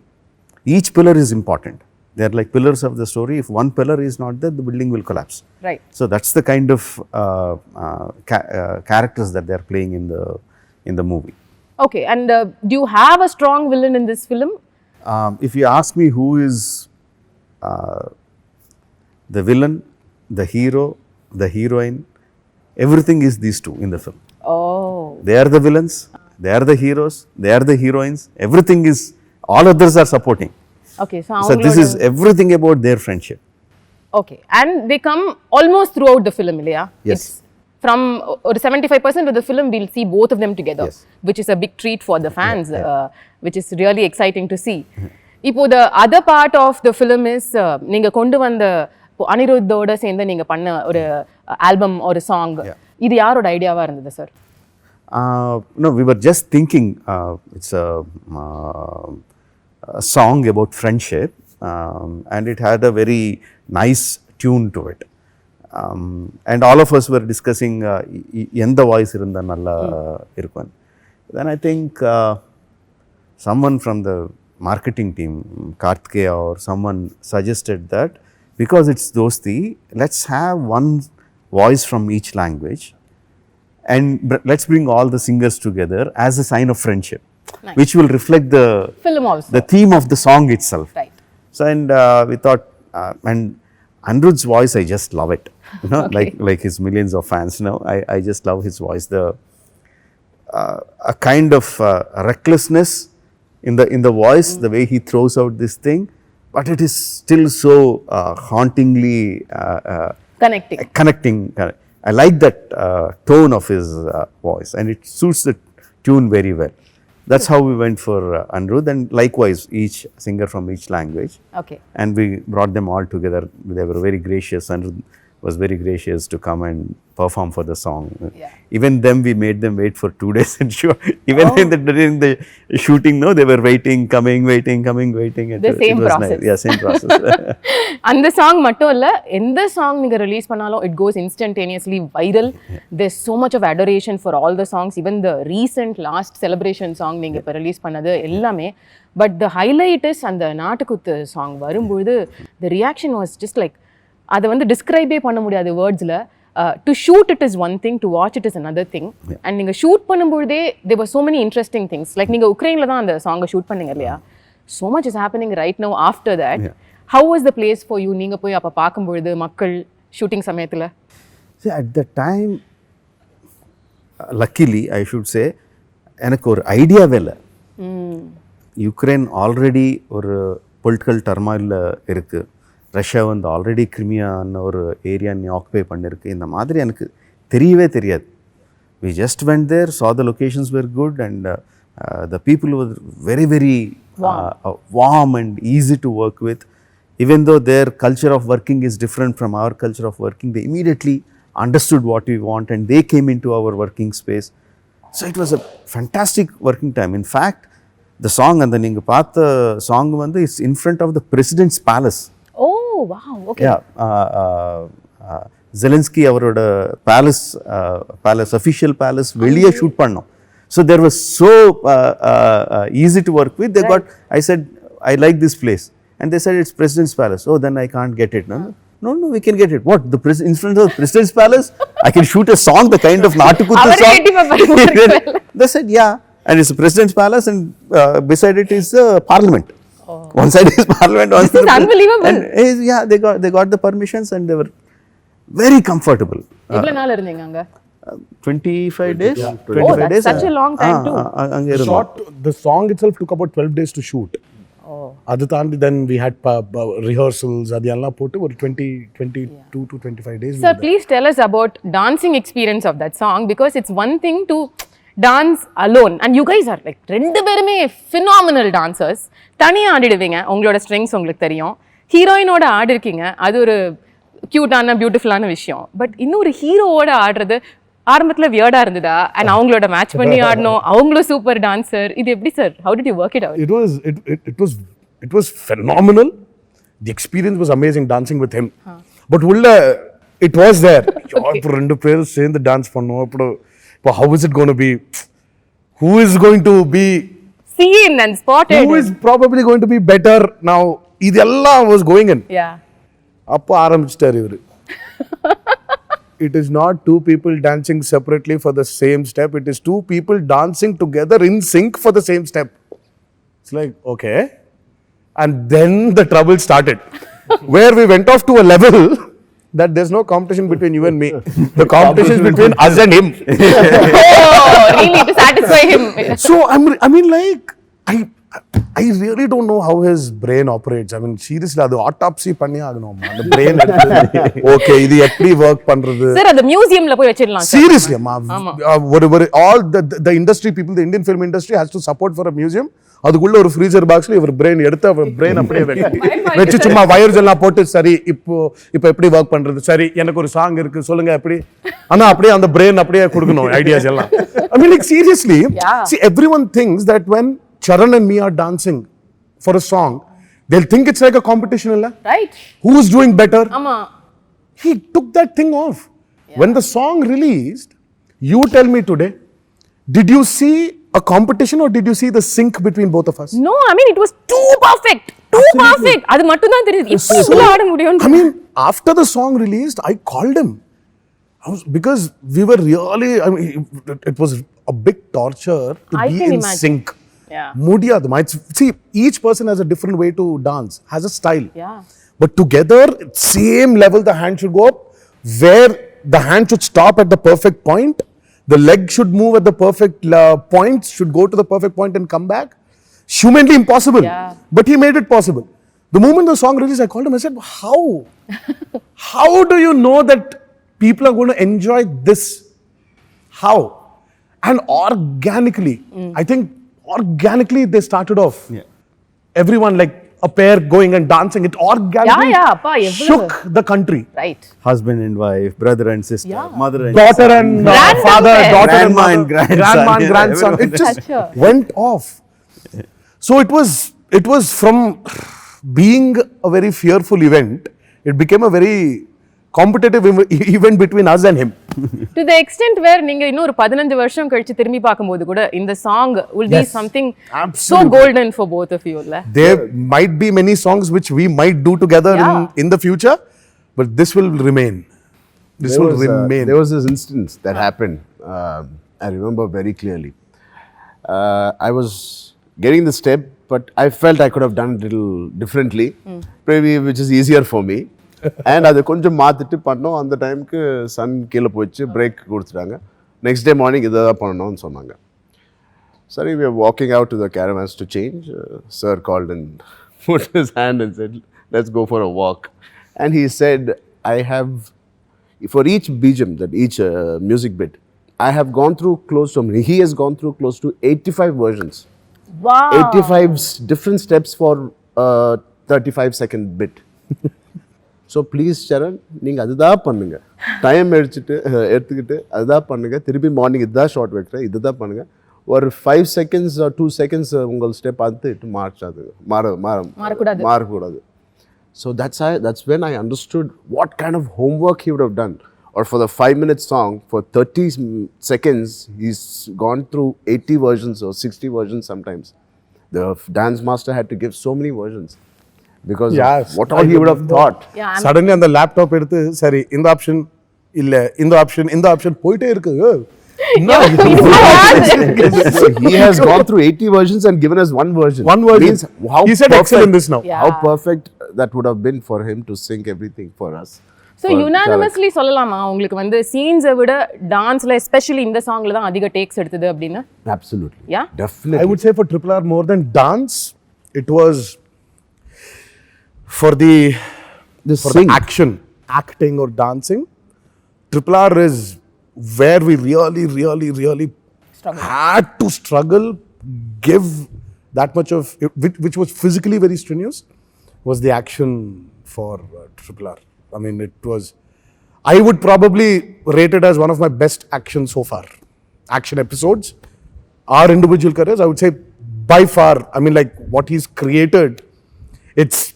Each pillar is important. They are like pillars of the story. If one pillar is not there, the building will collapse. Right. So that's the kind of characters that they are playing in the movie. Okay, and do you have a strong villain in this film? If you ask me who is the villain, the hero, the heroine, everything is these two in the film. Oh. They are the villains, they are the heroes, they are the heroines. Everything is, all others are supporting. Okay, So this is everything about their friendship. Okay, and they come almost throughout the film, இல்லையா? Yes. It's from 75% of the film we'll see both of them together, Yes. which is a big treat for the fans, which is really exciting to see. இப்போ the other part of the film is நீங்க கொண்டு வந்த அனிருத்தோட சேர்ந்து நீங்க பண்ண ஒரு album ஒரு song, இது யாரோட ஐடியாவா இருந்தது sir? No, we were just thinking it's a song about friendship, and it had a very nice tune to it. And all of us were discussing எந்த வாய்ஸ் இருந்தால் நல்லா இருக்கும். Then I think someone from the marketing team, Karthikeya or someone suggested that because it's Dosti, let's have one voice from each language and let's bring all the singers together as a sign of friendship, nice. Which will reflect the film also, the theme of the song itself. Right. So and we thought, and Anirudh's voice, I just love it. You know, Okay. like his millions of fans. You know, I just love his voice. The a kind of recklessness in the voice, the way he throws out this thing, but it is still so hauntingly connecting. I like that tone of his voice, and it suits the tune very well. That's how we went for Anirudh, and likewise each singer from each language. Okay. And we brought them all together. They were very gracious. Anirudh was very gracious to come and perform for the song. Yeah. Even them, we made them wait for 2 days and sure. Even during the shooting, no, they were waiting, coming, waiting. The same was process. Nice. Yeah, same process. அந்த song மட்டும் இல்ல, எந்த song நீங்க release பண்ணாலும் it goes instantaneously viral. There's so much of adoration for all the songs, even the recent last celebration song நீங்க இப்ப release பண்ணது எல்லாமே. But the highlight is அந்த நாட்டுக்குத்து சாங் வரும்போது the reaction was just like, அதை வந்து டிஸ்கிரைபே பண்ண முடியாது வேர்ட்ஸில். To shoot it is one thing, to watch it is another thing. And நீங்கள் ஷூட் பண்ணும்பொழுதே there were so many interesting things. Like நீங்கள் உக்ரைனில் தான் அந்த சாங்கை ஷூட் பண்ணீங்க இல்லையா? so much is happening right now after that. How was the place for you? நீங்கள் போய் அப்போ பார்க்கும்பொழுது மக்கள் ஷூட்டிங் சமயத்தில்? See, at the time, luckily I should say, எனக்கு ஒரு ஐடியாவே இல்லை. யுக்ரைன் ஆல்ரெடி ஒரு பொலிட்டிக்கல் டர்மாயில் இருக்குது. ரஷ்யா வந்து ஆல்ரெடி கிரிமியான்னு ஒரு ஏரியா நீ ஆக்குபை பண்ணிருக்கு. இந்த மாதிரி எனக்கு தெரியவே தெரியாது. We just went there, saw the locations were good, and the people were very, very warm and easy to work with. Even though their culture of working is different from our culture of working, they immediately understood what we want and they came into our working space. So it was a fantastic working time. In fact, the song and the ninga paatha song vandu is in front of the president's palace. Oh wow, okay. Yeah, Zelensky avaroda palace official palace veliya shoot pannom. So there was so easy to work with. They got, I said I like this place and they said it's president's palace. Oh, then I can't get it. No, we can get it. What, the in front of the president's palace I can shoot a song, the kind of naatu song. They said yeah, and it's the president's palace and beside it is the parliament. One side is parliament, one side is unbelievable. And yeah, they got the permissions and they were very comfortable. எவ்வளவு நாள் இருந்தீங்க அங்க? 25 days. Yeah, 25 days. Such a long time too. The song itself took about 12 days to shoot. அது தாண்டி then we had rehearsals அதெல்லாம் போட்டு ஒரு 22 to 25 days. Sir, please tell us about dancing experience of that song, because it's one thing to dance alone and you guys are like ரெண்டு பேருமே phenomenal dancers. தனியாக ஆடிடுவீங்க, உங்களோட strengths உங்களுக்கு தெரியும். ஹீரோயினோட ஆடிருக்கீங்க, அது ஒரு க்யூட்டான பியூட்டிஃபுல்லான விஷயம். பட் இன்னொரு ஹீரோவோட ஆடுறது ஆரம்பத்தில் வியர்டாக இருந்ததா? அண்ட் அவங்களோட மேட்ச் பண்ணி ஆடணும், அவங்களும் சூப்பர் டான்சர். இது எப்படி sir? How did you work it out? It was phenomenal. The experience was amazing dancing with him. But ulla it was there. இப்போ ரெண்டு பேர் சேர்ந்து டான்ஸ் பண்ணோம். இப்போ how is it going to be? Who is going to be seen and spotted? Who is probably going to be better now? இதெல்லாம் was going in. Yeah. அப்போ ஆரம்பிச்சிட்டாரு இவரு. It is not two people dancing separately for the same step. It is two people dancing together in sync for the same step. It's like, okay. And then the trouble started. Where we went off to a level that there's no competition between you and me. The competition is between us and him. Oh, really, to satisfy him. So, I mean, like, I really don't know how his brain operates. I mean, seriously, அது autopsy பண்ணி ஆகணும். அந்த brain okay, இது எப்படி work பண்றது? Sir, அந்த மியூசியம்ல போய் வச்சிடலாம். Seriously, all the industry people, the Indian film industry has to support for a museum. அதுக்குள்ள ஒரு ஃப்ரீசர் பாக்ஸ்ல இவர் பிரெயின் எடுத்து அவர் பிரெயின் அப்படியே வச்சு சும்மா வயர்ஸ் எல்லாம் போட்டு சரி இப்போ எப்படி ஒர்க் பண்றது, சரி எனக்கு ஒரு சாங் இருக்கு சொல்லுங்க எப்படி, ஆனா அப்படியே அந்த பிரெயின் அப்படியே கொடுக்கணும் ஐடியாஸ் எல்லாம். I mean, like, seriously, see, everyone thinks that when Charan and me are dancing for a song, they'll think it's like a competition, illa? Right. Who's doing better? Ama. He took that thing off. When the song released, you tell me today, did you see a competition or did you see the sync between both of us? No, I mean, it was too perfect. Perfect. அது மட்டும் தான் தெரியுது. எப்படி ஆட முடியும்? I mean, after the song released, I called him. Because we were really, I mean, it was a big torture to be in sync. Yeah. Mudiyadu. See, each person has a different way to dance, has a style. Yeah. But together, same level, the hand should go up, where the hand should stop at the perfect point. The leg should move at the perfect point, should go to the perfect point and come back. Humanly impossible. Yeah. But he made it possible. The moment the song released, I called him. I said, how? How do you know that people are going to enjoy this? How? And organically, I think organically they started off. Yeah. Everyone, like a pair going and dancing. It organically appa, shook the country. Right. Husband and wife, brother and sister, mother and Daughter son. and father, daughter and Grandma mother, and grandson. grandma and grandson. Everyone. It just Sure. went off. So it was from being a very fearful event, it became a very competitive event between us and him. To the extent where நீங்க இன்னும் ஒரு 15 வருஷம் கழிச்சு திரும்பி பார்க்கும்போது கூட இந்த song will be something so golden for both of you, இல்ல? There might be many songs which we might do together in the future, but this will remain. There was this instance that happened. I remember very clearly. I was getting the step, but I felt I could have done it a little differently, maybe which is easier for me. And அதை கொஞ்சம் மாற்றிட்டு பண்ணோம். அந்த டைமுக்கு Sun கீழே போயிடுச்சு, break கொடுத்துட்டாங்க. Next day morning இதை தான் பண்ணணும்னு சொன்னாங்க. சரி, we are walking out to the caravans to change. Sir called and put his hand and said, let's go for a walk. And he said, I have, for each BGM, that each music bit, I have gone through close to, he has gone through close to 85 versions. Wow. 85 different steps for 35-second bit. So please Charan, நீங்கள் அதுதான் பண்ணுங்கள், time எடுத்துக்கிட்டு அதுதான் பண்ணுங்கள், திருப்பி morning இதுதான் short வைக்கிறேன், இதுதான் பண்ணுங்கள், ஒரு 5 seconds or 2 seconds உங்கள் ஸ்டெப் பார்த்துட்டு மாறக்கூடாது. So that's when I understood what kind of homework he would have done. Or for the 5-minute song, for 30 seconds, he's gone through 80 versions or 60 versions sometimes. The dance master had to give so many versions. Because of what all he would have thought. Suddenly அந்த laptop எடுத்து சரி இந்த option இல்ல இந்த option போயிட்டே இருக்கு. He has gone through 80 versions and given us one version. Means how he said excellent this now. How perfect that would have been for him to sync everything for us. So unanimously சொல்லலாமா உங்களுக்கு வந்து சீன்ஸை விட டான்ஸ்ல especially இந்த சாங்ல தான் அதிக tax எடுத்தது அப்படின்னு? Absolutely. Yeah. Definitely. I would say for RRR more than dance, it was for the acting or dancing. RRR is where we really had to struggle, give that much of, which was physically very strenuous, was the action for Triple R. I mean, it was, I would probably rate it as one of my best actions so far. Action episodes, our individual careers, I would say by far, I mean, like what he's created, it's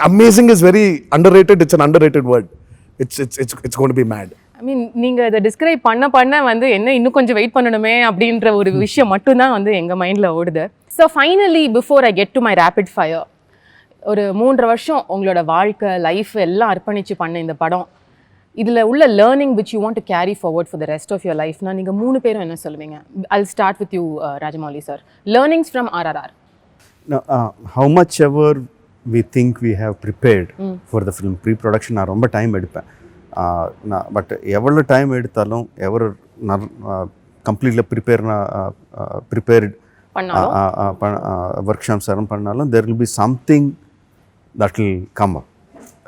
amazing is very underrated. It's an underrated word. It's going to be mad. ஐ மீன் நீங்கள் இதை describe பண்ண வந்து என்ன இன்னும் கொஞ்சம் wait பண்ணணுமே அப்படின்ற ஒரு விஷயம் மட்டும்தான் வந்து எங்கள் மைண்டில் ஓடுது. So finally before I get to my rapid fire, ஒரு 3 வருஷம் உங்களோட வாழ்க்கை லைஃப் எல்லாம் அர்ப்பணித்து பண்ண இந்த படம், இதில் உள்ள learning which you want to carry forward for the rest of your லைஃப்னா நீங்கள் 3 பேரும் என்ன சொல்லுவீங்க? I'll start with you, Rajamouli sir. Learnings from RRR. Now, how much ever we think we have prepared for the film, pre-production நான் ரொம்ப time எடுப்பேன். But எவ்வளோ time எடுத்தாலும் எவ்வளோ கம்ப்ளீட்லி ப்ரிப்பேர்ட் ஒர்க் ஷாப்ஸ் எல்லாம் பண்ணாலும் there will be something that will come up.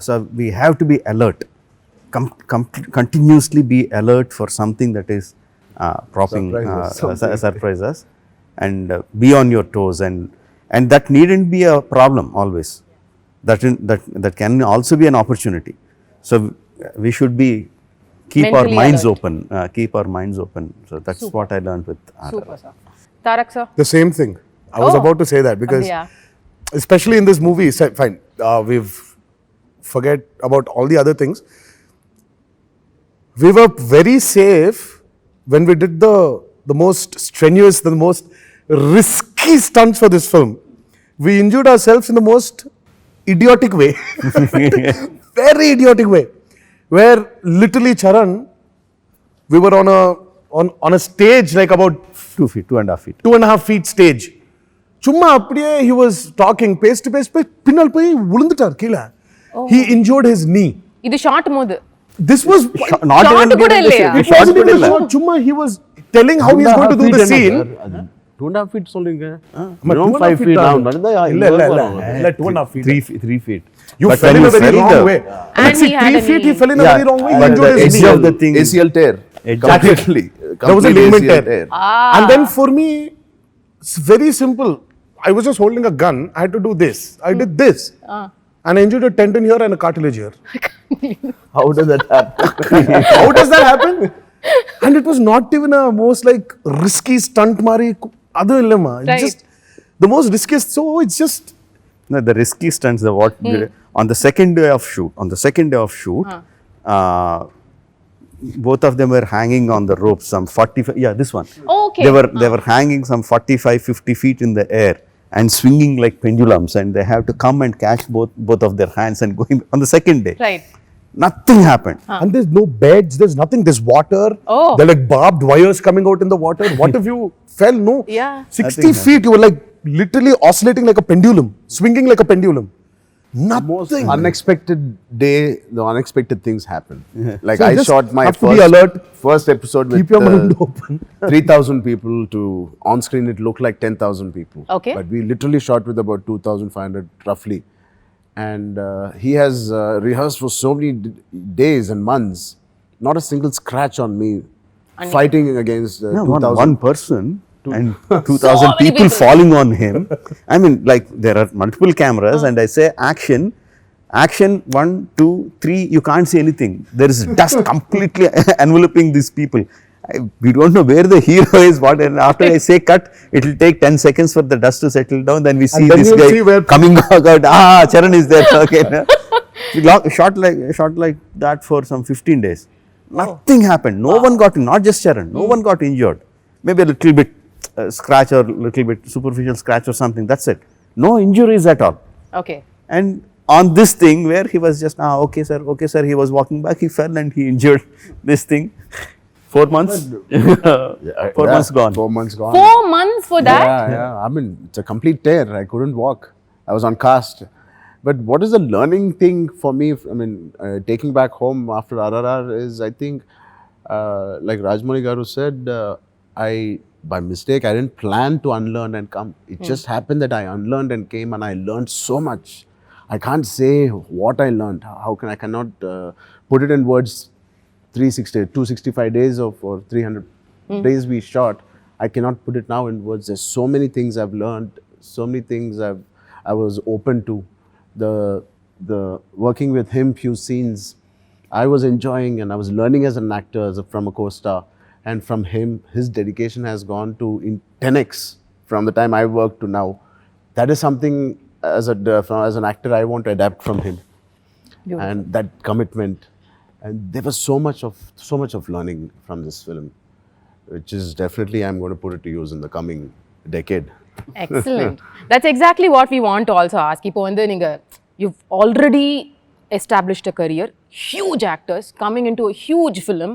So we have to be alert, continuously be alert for something that is propping surprise us, and be on your toes, and that needn't be a problem always. That can also be an opportunity. So we should be keep Mentally our minds alert. open, keep our minds open. So that's Super. what I learned with RRR. Super sir. Tarak sir. The same thing. I was about to say that because, especially in this movie, fine, we've forget about all the other things. We were very safe when we did the most strenuous, the most risky stunts for this film. We injured ourselves in the most idiotic way, very idiotic way, where literally Charan, we were on a stage like about 2 feet, 2.5 feet. 2.5 feet stage. சும்மா அப்படியே he was talking, pace to pace, பின்னால் போய் விழுந்துட்டார் கீழே. He injured his knee. இது short மோது. This was Not Shot even கூட இல்லையா? it wasn't even a shot. சும்மா he was telling how he is going to do the scene. 2.5 feet சொல்றீங்க. But 5 feet down. இல்ல 2.5 feet. 3 feet. You But fell when in you a very fell wrong the- way. And See, he had 3 a feet he knee. fell in a very wrong way. He but injured the his edge knee. of the thing, ACL tear. Exactly. There was a Complete ligament ACL tear. And then for me, it's very simple. I was just holding a gun. I had to do this. I did this. And I injured a tendon here and a cartilage here. How does that happen? How does that happen? And it was not even a most like risky stunt mari. Adu illamma. It's Right. just the most riskiest. So it's just No, the risky stunts, on the second day of shoot, both of them were hanging on the rope, some 45, this one. Okay. They were hanging some 45, 50 feet in the air and swinging like pendulums, and they have to come and catch both of their hands and going on the second day. Right. Nothing happened. and there's no beds, there's nothing, there's water. Oh. There are like barbed wires coming out in the water. What if you fell? No. Yeah. 60 feet, you were like literally oscillating like a pendulum, swinging like a pendulum. Most Nothing. unexpected day, the unexpected things happen. Like So I just shot my have to be alert. first episode Keep with your mind open. 3,000 people to on screen it looked like 10,000 people. Okay. But we literally shot with about 2,500 roughly. And he has rehearsed for so many days and months, not a single scratch on me, fighting against No, 2,000. one person and So 2,000 many people people. falling on him. I mean, like there are multiple cameras, and I say action, 1, 2, 3, you can't see anything. There is dust completely enveloping these people. We don't know where the hero is. What, and after I say cut, it will take 10 seconds for the dust to settle down. Then we see then this you'll guy see where- coming out. Charan is there. Okay. We shot like that for some 15 days. Nothing happened. No one got, not just Charan, no one got injured. Maybe a little bit scratch or little bit superficial scratch or something. That's it. No injuries at all. Okay. And on this thing where he was just, okay sir, he was walking back, he fell and he injured this thing. 4 months? 4 months gone. 4 months gone. 4 months for that? Yeah. I mean, it's a complete tear. I couldn't walk. I was on cast. But what is the learning thing for me? I mean, taking back home after RRR is, I think, like Rajamouli Garu said, by mistake, I didn't plan to unlearn and come. It just happened that I unlearned and came, and I learned so much. I can't say what I learned. I cannot put it in words 265 days or 300 days we shot, I cannot put it now in words. There's so many things I've learned, so many things I was open to. The working with him, few scenes, I was enjoying and I was learning as an actor, from a co-star. And from him, his dedication has gone to in 10x from the time I worked to now. That is something as an actor I want to adapt from him. Beautiful. And that commitment. And there was so much of learning from this film, which is definitely I'm going to put it to use in the coming decade. Excellent. That's exactly what we want to also ask. இப்போ வந்து நீங்க you've already established a career, huge actors coming into a huge film,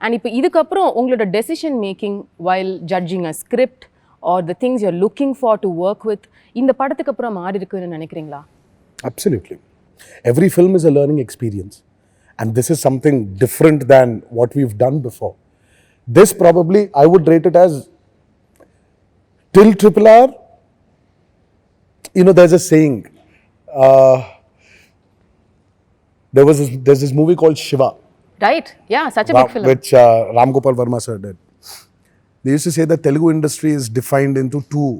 and இப்போ இதுக்கப்புறம் உங்களோட decision making while judging a script or the things you're looking for to work with இந்த படத்துக்கு அப்புறம் மாறி இருக்குன்னு நினைக்கிறீங்களா? Absolutely. Every film is a learning experience. And this is something different than what we've done before. This probably, I would rate it as, till RRR, there's a saying, there's this movie called Shiva. Right? Yeah, such a big film. Which Ram Verma sir did. They used to say that Telugu industry is defined into two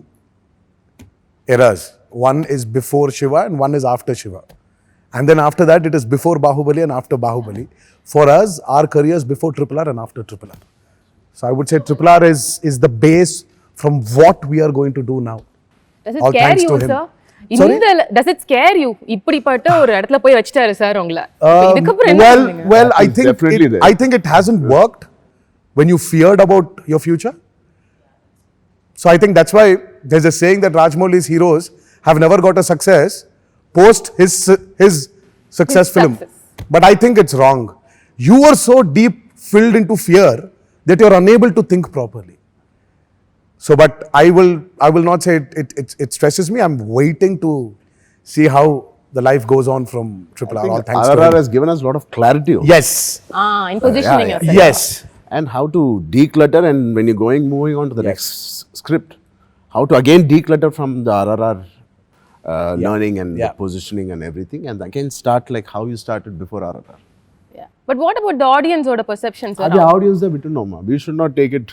eras. One is before Shiva and one is after Shiva. And then after that, it is before Bahubali and after Bahubali. For us, our career is before RRR and after RRR. So I would say RRR is the base from what we are going to do now. Does it All scare thanks you, to him. sir? Sorry? Does it scare you? இப்படிப்பட்ட ஒரு இடத்துல போய் வச்சிட்டாரு sir உங்களை. இதுக்கப்புறம் என்ன பண்ணுவீங்க? Well, Definitely there. I think it hasn't worked when you feared about your future. So I think that's why there's a saying that Rajamouli's heroes have never got a success post his success film. Success. But I think it's wrong. You are so deep filled into fear that you're unable to think properly. So, but I will not say it stresses me. I'm waiting to see how the life goes on from RRR. All thanks to RRR him. has given us a lot of clarity. Also. Yes. In positioning yourself. Yes. And how to declutter, and when you're moving on to the next script, how to again declutter from the RRR learning and the positioning and everything, and again start like how you started before RRR. Yeah. But what about the audience or the perceptions? The audience that we don't know, we should not take it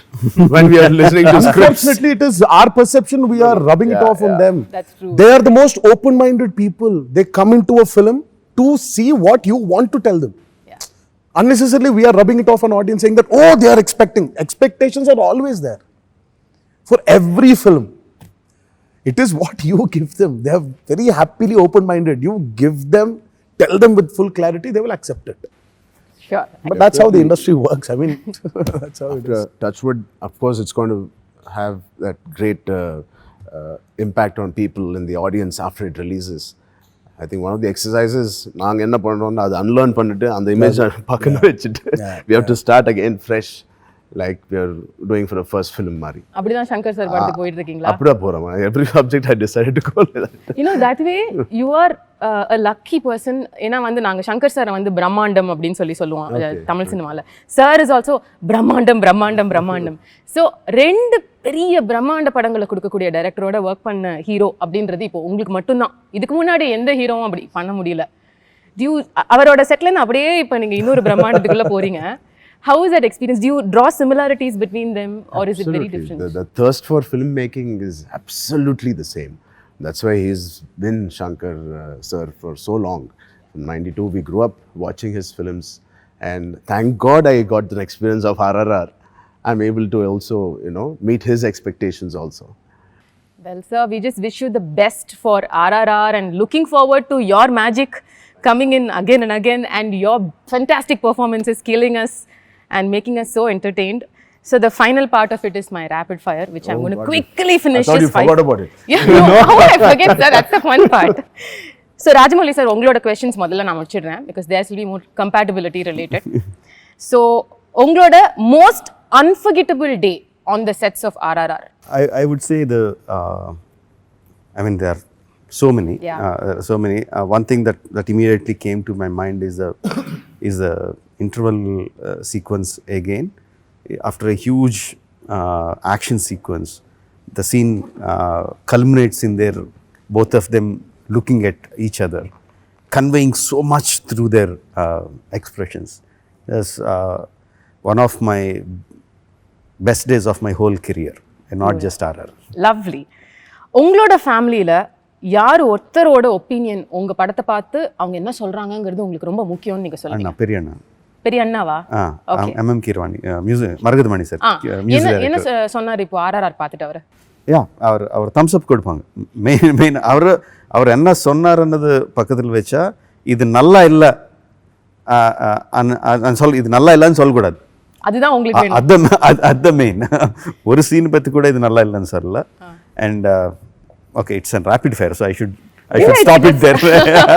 when we are listening to scripts. Unfortunately, it is our perception. We are rubbing it off on them. That's true. They are the most open-minded people. They come into a film to see what you want to tell them. Yeah. Unnecessarily, we are rubbing it off on audience, saying that, oh, they are expecting. Expectations are always there. For every film, it is what you give them. They are very happily open-minded. You give them, tell them with full clarity, they will accept it. Sure. But that's how the industry works. I mean, that's how it is. Touchwood, of course, it's going to have that great impact on people in the audience after it releases. I think one of the exercises, நாங்க என்ன பண்றோம்னா அதை unlearn பண்ணிட்டு அந்த image பக்கத்துல வச்சிட்டு we have to start again fresh, like we are doing for the first film மாதிரி. அப்படிதான் சங்கர் சார் படத்துக்கு போயிட்டு இருக்கீங்களா? அப்படியே போறோம். Every subject I decided to call it that. That way you are a lucky person. ஏன்னா வந்து நாங்க சங்கர் சாரை வந்து பிரம்மாண்டம் அப்படின்னு சொல்லுவோம் தமிழ் சினிமால. சார் இஸ் ஆல்சோ பிரம்மாண்டம். ஸோ ரெண்டு பெரிய பிரம்மாண்ட படங்களை கொடுக்கக்கூடிய டைரக்டரோட ஒர்க் பண்ண ஹீரோ அப்படின்றது இப்போ உங்களுக்கு மட்டும்தான். இதுக்கு முன்னாடி எந்த ஹீரோவும் அப்படி பண்ண முடியல. அவரோட செட்லேருந்து அப்படியே இப்போ நீங்க இன்னொரு பிரம்மாண்டத்துக்குள்ள போறீங்க. How is that experience? Do you draw similarities between them, or is it very different? The thirst for filmmaking is absolutely the same. That's why he's been Shankar sir for so long. From '92, we grew up watching his films, and thank God I got the experience of RRR. I'm able to also, meet his expectations also. Well, sir, we just wish you the best for RRR and looking forward to your magic coming in again and again, and your fantastic performances killing us and making us so entertained. So the final part of it is my rapid fire, which I'm going to quickly finish. I thought you forgot about it. Yeah, no, how would I forget, sir? That's the fun part. So Rajamouli sir, உங்களோட questions முதல்ல நான் முடிச்சிடுறேன் because there will be more compatibility related. So உங்களோட most unforgettable day on the sets of RRR? I would say there are so many. One thing that immediately came to my mind is the interval sequence again. After a huge action sequence, the scene culminates in both of them looking at each other, conveying so much through their expressions. is one of my best days of my whole career, and not just RR. Lovely. உங்களோட ஃபேமிலியில் யார் ஒருத்தரோட opinion உங்கள் படத்தை பார்த்து அவங்க என்ன சொல்கிறாங்கங்கிறது உங்களுக்கு ரொம்ப முக்கியம்னு நீங்கள் சொல்லுங்க. அண்ணா பெரிய அண்ணா. பெரிய அண்ணாவா? MM Keeravani music Maragathamani sir என்ன சொன்னார் இப்போ RRR பார்த்துட்டு அவர்? அவர் தம்ஸ் அப் கொடுப்பாங்க. மெயின் அவர் என்ன சொன்னார்ன்றது பக்கத்தில் வச்சா இது நல்லா இல்லை இது நல்லா இல்லைன்னு சொல்லக்கூடாது. அதுதான் உங்களுக்கு அது மெயின். ஒரு சீன் பற்றி கூட இது நல்லா இல்லைன்னு சொல்லல. And okay, it's a rapid fire, so I should stop it there.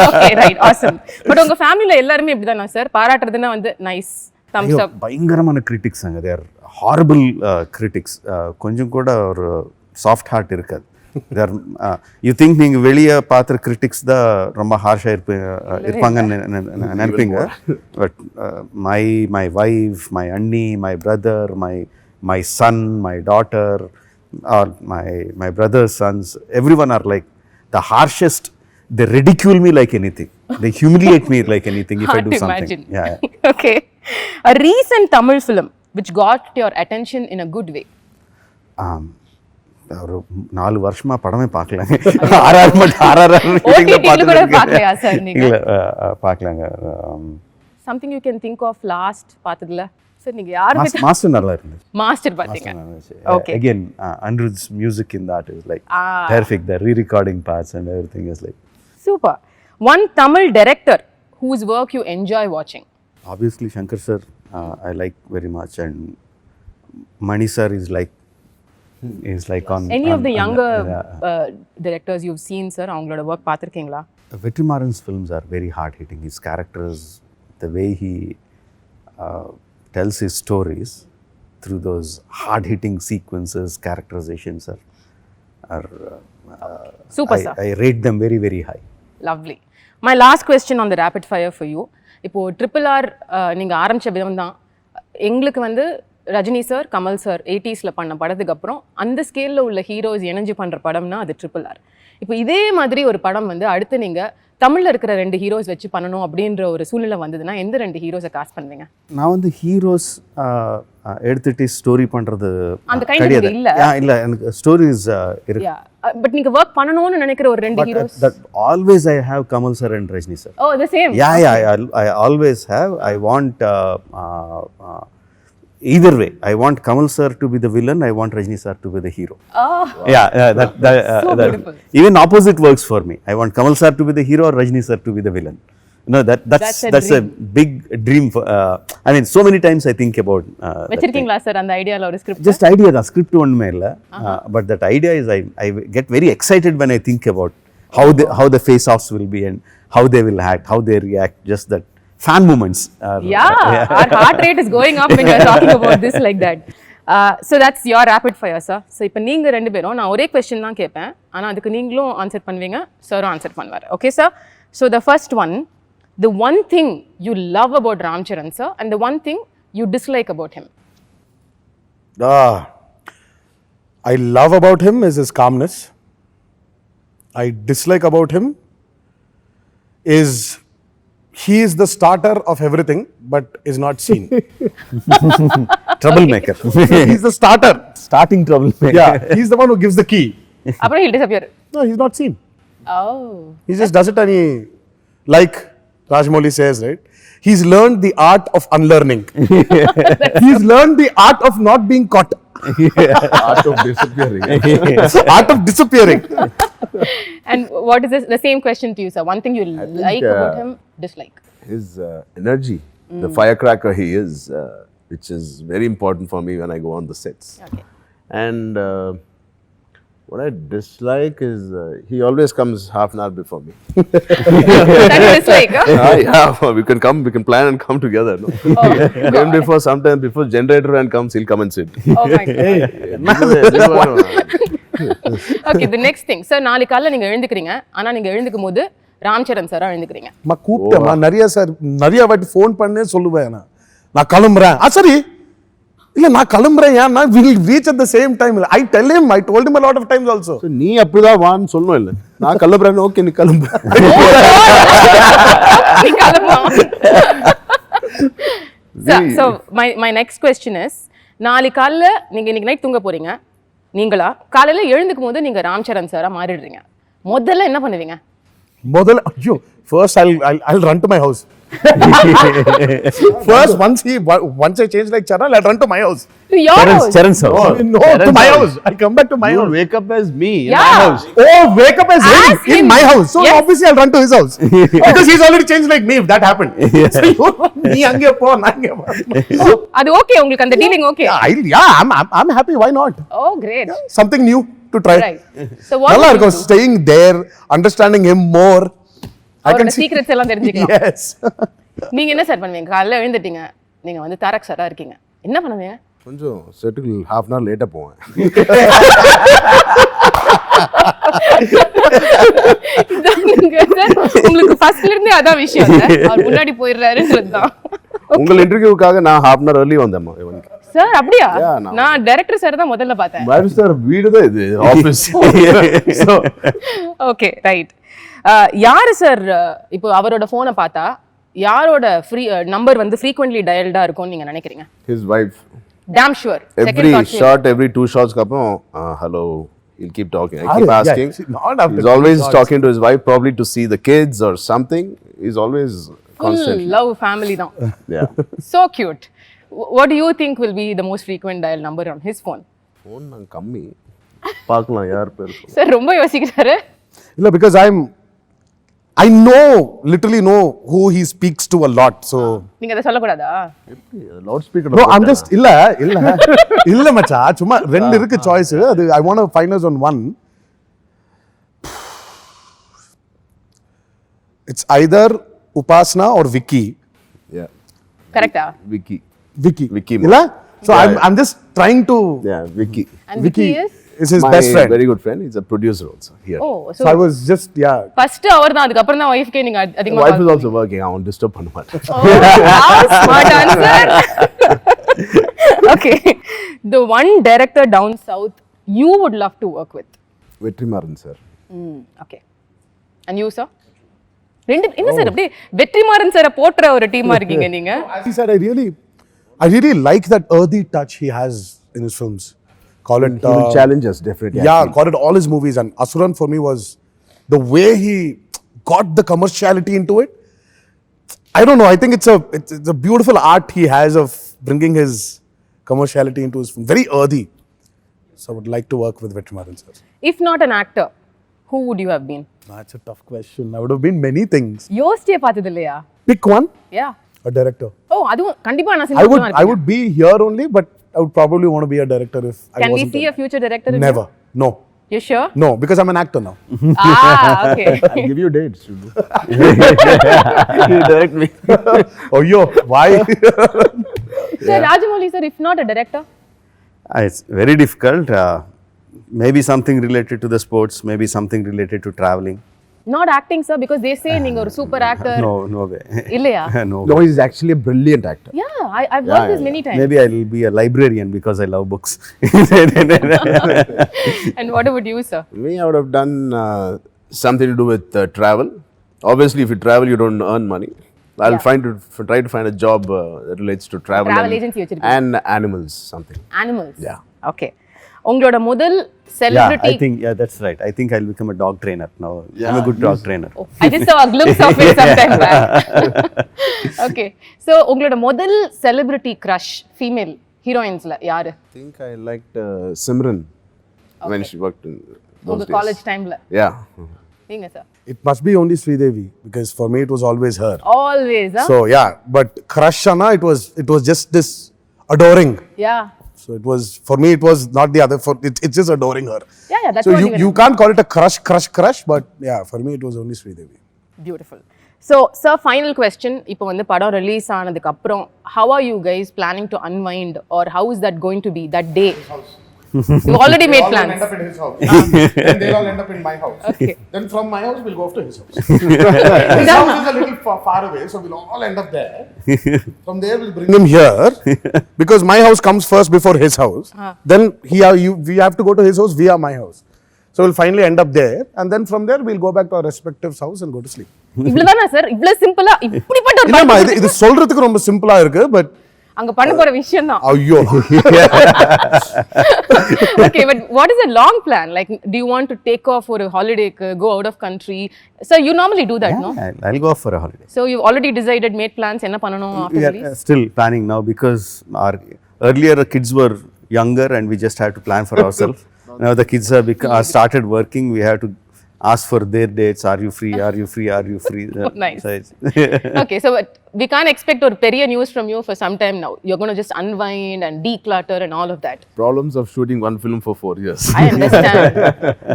Okay, right, awesome. But உங்க ஃபேமிலில எல்லாரும் இப்படிதானா சார்? பாராட்டுறதுன்னா வந்து நைஸ், தம்ஸ் அப். பயங்கரமான கிரிட்டிக்ஸ் அங்க. They are horrible critics. கொஞ்சம் கூட ஒரு சாஃப்ட் ஹார்ட் இருக்காது. யூ திங்க் நீங்கள் வெளியே பார்த்துற கிரிட்டிக்ஸ் தான் ரொம்ப ஹார்ஷாக இருப்பாங்கன்னு நினைப்பீங்க. பட் மை வைஃப், மை அண்ணி, my brother, my son, my daughter, or my brother's sons, everyone are like the harshest. They ridicule me like anything. They humiliate me like anything if I do something. Yeah. Okay. A recent Tamil film which got your attention in a good way. ஒரு 4 வருஷமா படமே பார்க்கல. RRR பார்க்கலையா sir நீங்க? இல்ல பார்க்கலங்க. Something you can think of last பார்த்ததுல sir நீங்க யாருக்கு? மாஸ்டர் நல்லா இருந்துச்சு. மாஸ்டர் பாத்தீங்க? Okay. Again, Anirudh's music in that is like perfect. The re-recording parts and everything is like super. One Tamil director whose work you enjoy watching? Obviously Shankar sir, I like very much, and Mani sir is like on any of the younger directors you've seen sir, avangaloda work paathirkeenga? Vetrimaran's films are very hard hitting. His characters, the way he tells his stories through those hard hitting sequences, characterizations are super sir. I rate them very very high. Lovely. My last question on the rapid fire for you. இப்போ RRR நீங்க ஆரம்பிச்ச விதம் தான் எங்களுக்கு வந்து Rajini sir, Kamal sir 80s பண்ண படத்துக்கு அப்புறம் அந்த ஸ்கேலில் உள்ள ஹீரோஸ் இணைஞ்சு பண்ணுற படம்னா அது RRR. இப்போ இதே மாதிரி ஒரு படம் வந்து அடுத்து நீங்கள் தமிழில் இருக்கிற 2 ஹீரோஸ் வச்சு பண்ணணும் அப்படின்ற ஒரு சூழ்நிலை வந்ததுன்னா எந்த 2 ஹீரோஸை காஸ்ட் பண்ணுவீங்க? நான் வந்து ஹீரோஸ் எடுத்துட்டு ஸ்டோரி பண்ணுறது அந்த கைண்ட் இல்லை. இல்லை, எனக்கு ஸ்டோரிஸ் இருக்கு. பட் நீங்கள் ஒர்க் பண்ணணும்னு நினைக்கிற ஒரு 2 heroes? Always I have Kamal sir and Rajini sir. Oh, the same. I always have. I want either way. I want Kamal sir to be the villain. I want Rajini sir to be the hero. Oh. Yeah, so beautiful. Even opposite works for me. I want Kamal sir to be the hero or Rajini sir to be the villain. No, that's a big dream for, I mean, so many times I think about வெச்சிருக்கீங்களா sir அந்த ஐடியால ஒரு script? Just idea da, script ஒண்ணுமே இல்ல. But that idea is I get very excited when I think about how the face offs will be and how they will act, how they react, just that fan moments. Our heart rate is going up when you are talking about this like that. So that's your rapid fire sir. So இப்போ நீங்க 2 பேரும் நான் ஒரே question தான் கேட்பேன், ஆனா அதுக்கு நீங்களும் ஆன்சர் பண்ணுவீங்க, சரும் ஆன்சர் பண்ணுவார். Okay sir? So the first one, the one thing you love about Ram Charan sir and the one thing you dislike about him? I love about him is his calmness. I dislike about him is he is the starter of everything but is not seen. Troublemaker. He's the starter. Starting troublemaker. Yeah, he's the one who gives the key. அப்புறம் he'll disappear. No, he's not seen. Oh. He just does it and he, like Rajamouli says, right? He's learned the art of unlearning. He's learned the art of not being caught. Art of disappearing. Art of disappearing. And what is this, the same question to you sir? One thing you like about him, dislike? His energy, the firecracker he is, which is very important for me when I go on the sets. Okay. And what I dislike is he always comes half an hour before me. That you dislike, huh? Yeah, we can plan and come together. No? Even before, sometimes before generator van comes, he'll come and sit. Oh my god. Okay, the next thing sir, நாளைக்கு காலையில நீங்க எழுந்துக்கிறீங்க, ஆனா நீங்க எழுந்துக்கும் போது ராம்சரண் சாரா எழுந்துக்கிறீங்க. கூப்பிட்டேன் நிறைய வாட்டி phone பண்ணே சொல்லுவேன், நான் கிளம்புறேன். சரி இல்ல நான் கிளம்புறேன், ஏன் நான் will reach at the same time. I told him a lot of times also. So நீ அப்படிதான் வான்னு சொல்லணும் இல்ல, நான் கிளம்புறேன். ஓகே, நீ கிளம்பு. நீ கிளம்பு. So my next question is, நாளைக்கு காலையில நீங்க இன்னைக்கு நைட் தூங்க போறீங்க, நீங்களா காலையில எழுந்துக்கும் போது நீங்க ராம்சரண் சாரா மாறிடுறீங்க, முதல்ல என்ன பண்ணுவீங்க? முதல்ல ஐயோ, first I'll run to my house. First, once I change like Charan, I'll run to my house. To your house? Charan's house. No, to my house. I come back to my house. Wake up as me in Yeah. my house. Oh, wake up as Ask him in him. my house. So Yes. obviously I'll run to his house because he's already changed like me. If that happened, so you நீ அங்கே போ, நான் அங்கே போ. அது okay, உங்களுக்கு அந்த dealing okay? I'm happy. Why not? Oh great. Something new to try. Right. So what நல்லா would you இருக்கும், do? staying there, understanding him more. I அவரோட can see. சீக்ரெட்ஸ் எல்லாம் தெரிஞ்சுக்கலாம். Yes. நீங்க என்ன சார் பண்ணுவீங்க? காலையில எழுந்துட்டீங்க, நீங்க வந்து தாரக் சாரா இருக்கீங்க, என்ன பண்ணுவீங்க? கொஞ்சம் செட்டுக்கு half an hour லேட்டாக போவேன். இதானுங்க சார், உங்களுக்கு ஃபர்ஸ்ட்ல இருந்தே அதான் விஷயம் சார், அவர் முன்னாடி போயிடுறாருன்றது தான். உங்கள் இன்டர்வியூக்காக நான் half an hour early வந்தேம்மா இவனுக்கு. சார் அப்படியா? Yeah, நான் டைரக்டர் சார் தான் முதல்ல பார்த்தேன். பாரு சார், வீடு தான் இது, ஆபீஸ். Okay right. யாரு சார் இப்போ அவரோட போனை பார்த்தா யாரோட நம்பர் வந்து frequently dialed-ஆ இருக்கும்னு நீங்க நினைக்கிறீங்க? His wife. Damn sure. Every shot, every 2 shots க்கு அப்புறம் hello, he'll keep talking. I keep asking. Not after He's always talking to his wife, probably to see the kids or something. He's always full constantly. love family தான். Yeah. So cute. What do you think will be the most frequent dial number on his phone? Phone நான் கம்மி. பார்க்கலாம் யார் பேர். Sir ரொம்ப யோசிக்கிறாரு. No, because I literally know who he speaks to a lot. So நீங்க அத சொல்லக்கூடாதா? Loud speaker. no, I'm just இல்ல மச்சா, சும்மா ரெண்டு இருக்கு சாய்ஸ். அது I want to finalize on one. It's either Upasna or Vicky. Yeah. கரெக்ட்டா? Vicky. இல்ல? So Yeah. I'm just trying to. Yeah, Vicky. And Vicky is his My best friend. very good friend. He's a producer also here. oh So I was just first அவர் தான், அதுக்கு அப்புறம் தான் வைஃப்கே நீங்க My அதிகமா wife is also working. I won't disturb பண்ண மாட்டேன். smart answer. Okay, the one director down south you would love to work with? Vetrimaaran sir. Okay, and you sir? ரெண்டு என்ன சார் அப்படியே வெற்றிமாறன் சார போட்ற ஒரு டீமா இருக்கீங்க நீங்க? As he said, I really like that earthy touch he has in his films. Call it He will challenge us definitely. I yeah, feel. call it all his movies. And Asuran for me was the way he got the commerciality into it. I don't know. I think it's a beautiful art he has of bringing his commerciality into his film. Very earthy. So I would like to work with Vetrimaran sir. If not an actor, who would you have been? That's a tough question. I would have been many things. யோசிச்சே பார்த்தது இல்லையா? Pick one. Yeah. A director. Oh, அதுவும் கண்டிப்பா நான் I would be here only, but I would probably want to be a director if I Can we wasn't. see a future director in Never. No. you? You sure? No, because I'm an actor now. Okay. I'll give you dates. You direct me. Oh, yo, why? Sir, Rajamouli sir, if not a director? It's very difficult. Maybe something related to the sports, maybe something related to traveling. Not acting sir, because they say நீங்க ஒரு super actor. No way. இல்லையா? No No, way. he's actually a brilliant actor. Yeah, I've heard this many times. Maybe I'll be a librarian because I love books. And what about you sir? Me, I would have done something to do with travel. Obviously, if you travel, you don't earn money. I'll try to find a job that relates to travel. Travel agency வச்சிருக்கீங்க. And animals, something. Animals. Yeah. Okay. உங்களோட முதல் Yeah, celebrity. I think that's right. I think I'll become a dog trainer now. I'm a good dog trainer. Oh, I just saw a glimpse of it sometime back. Okay. So உங்களோட முதல் celebrity crush female heroinesல யாரு? I think I liked Simran when she worked in those உங்க days. College டைம்ல. Yeah. நீங்க sir? It must be only Sridevi because for me it was always her. Always, huh? So yeah, but crush Anna, it was just this adoring. Yeah. So it was, for me it was not the other. It's just adoring her. Yeah, that's So what you can't call it a crush, but yeah, for me it was only Sridevi. Beautiful. So, sir, final question. இப்போ வந்து படம் release ஆனதுக்கு அப்புறம் how are you guys planning to unwind, or how is that going to be that day? You already made plans. End up in his house. Then they'll all end up in my house. Okay. Then from my house we'll go off to his house. His house is a little far away, so we'll all end up there. From there we'll bring him here because my house comes first before his house. Then we have to go to his house via my house. So we'll finally end up there, and then from there we'll go back to our respective house and go to sleep. இவ்வளவுதானா sir? இவ்வளவு சிம்பிளா இப்படிப்பட்ட ஒரு இல்லம்மா படம் இது சொல்றதுக்கு ரொம்ப சிம்பிளா இருக்கு பட் அங்க பண்ண போற விஷயம் தான். ஐயோ Okay, but what is a long plan? Like, do you want to take off for a holiday, go out of country? So you normally do that, no? I'll go for a holiday. So you've already decided, made plans, enna pananum after We are release? still planning now because our earlier kids were younger and we just had to plan for ourselves. Now the kids are started working. We have to ask for their dates. Are you free? Are you free? Are you free? Nice. So it's Okay, so but we can't expect or periya news from you for some time now. You're going to just unwind and declutter and all of that. Problems of shooting one film for 4 years. I understand.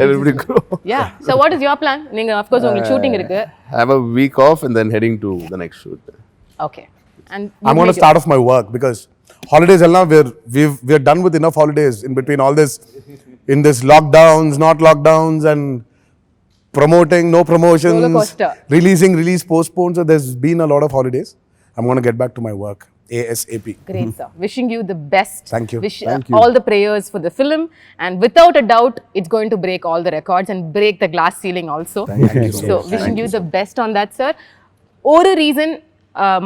Everybody grow. Yeah. So what is your plan? Neenga of course உங்களுக்கு shooting இருக்கு. Have a week off and then heading to the next shoot. Okay. And I'm going to start off my work because holidays all we're done with enough holidays in between all this in this lockdowns, not lockdowns, and promoting, no promotions, Roller coaster. release postponed. So there's been a lot of holidays. I'm going to get back to my work ASAP. Great, sir. Wishing you the best. Thank you. All the prayers for the film, and without a doubt, it's going to break all the records and break the glass ceiling also. Thank you so So wishing you the best on that, sir. ஒரு reason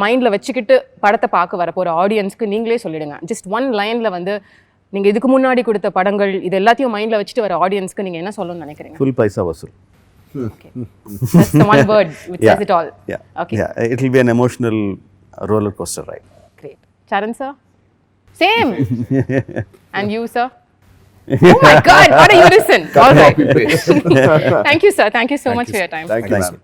மைண்டில் வச்சுக்கிட்டு படத்தை பார்க்க வர போகிற ஆடியன்ஸ்க்கு நீங்களே சொல்லிடுங்க. ஜஸ்ட் ஒன் லைனில் வந்து நீங்கள் இதுக்கு முன்னாடி கொடுத்த படங்கள் இது எல்லாத்தையும் மைண்டில் வச்சுட்டு வர ஆடியன்ஸ்க்கு நீங்கள் என்ன சொல்லணும்னு நினைக்கிறீங்க? full paisa vasool. Okay. That's the one word which says it all. Yeah. Okay. Yeah. It will be an emotional roller coaster ride. Great. Charan, sir? Same. And you, sir? Oh my God, what a unison. All right. Thank you, sir. Thank you so much for your time. Thank you, ma'am.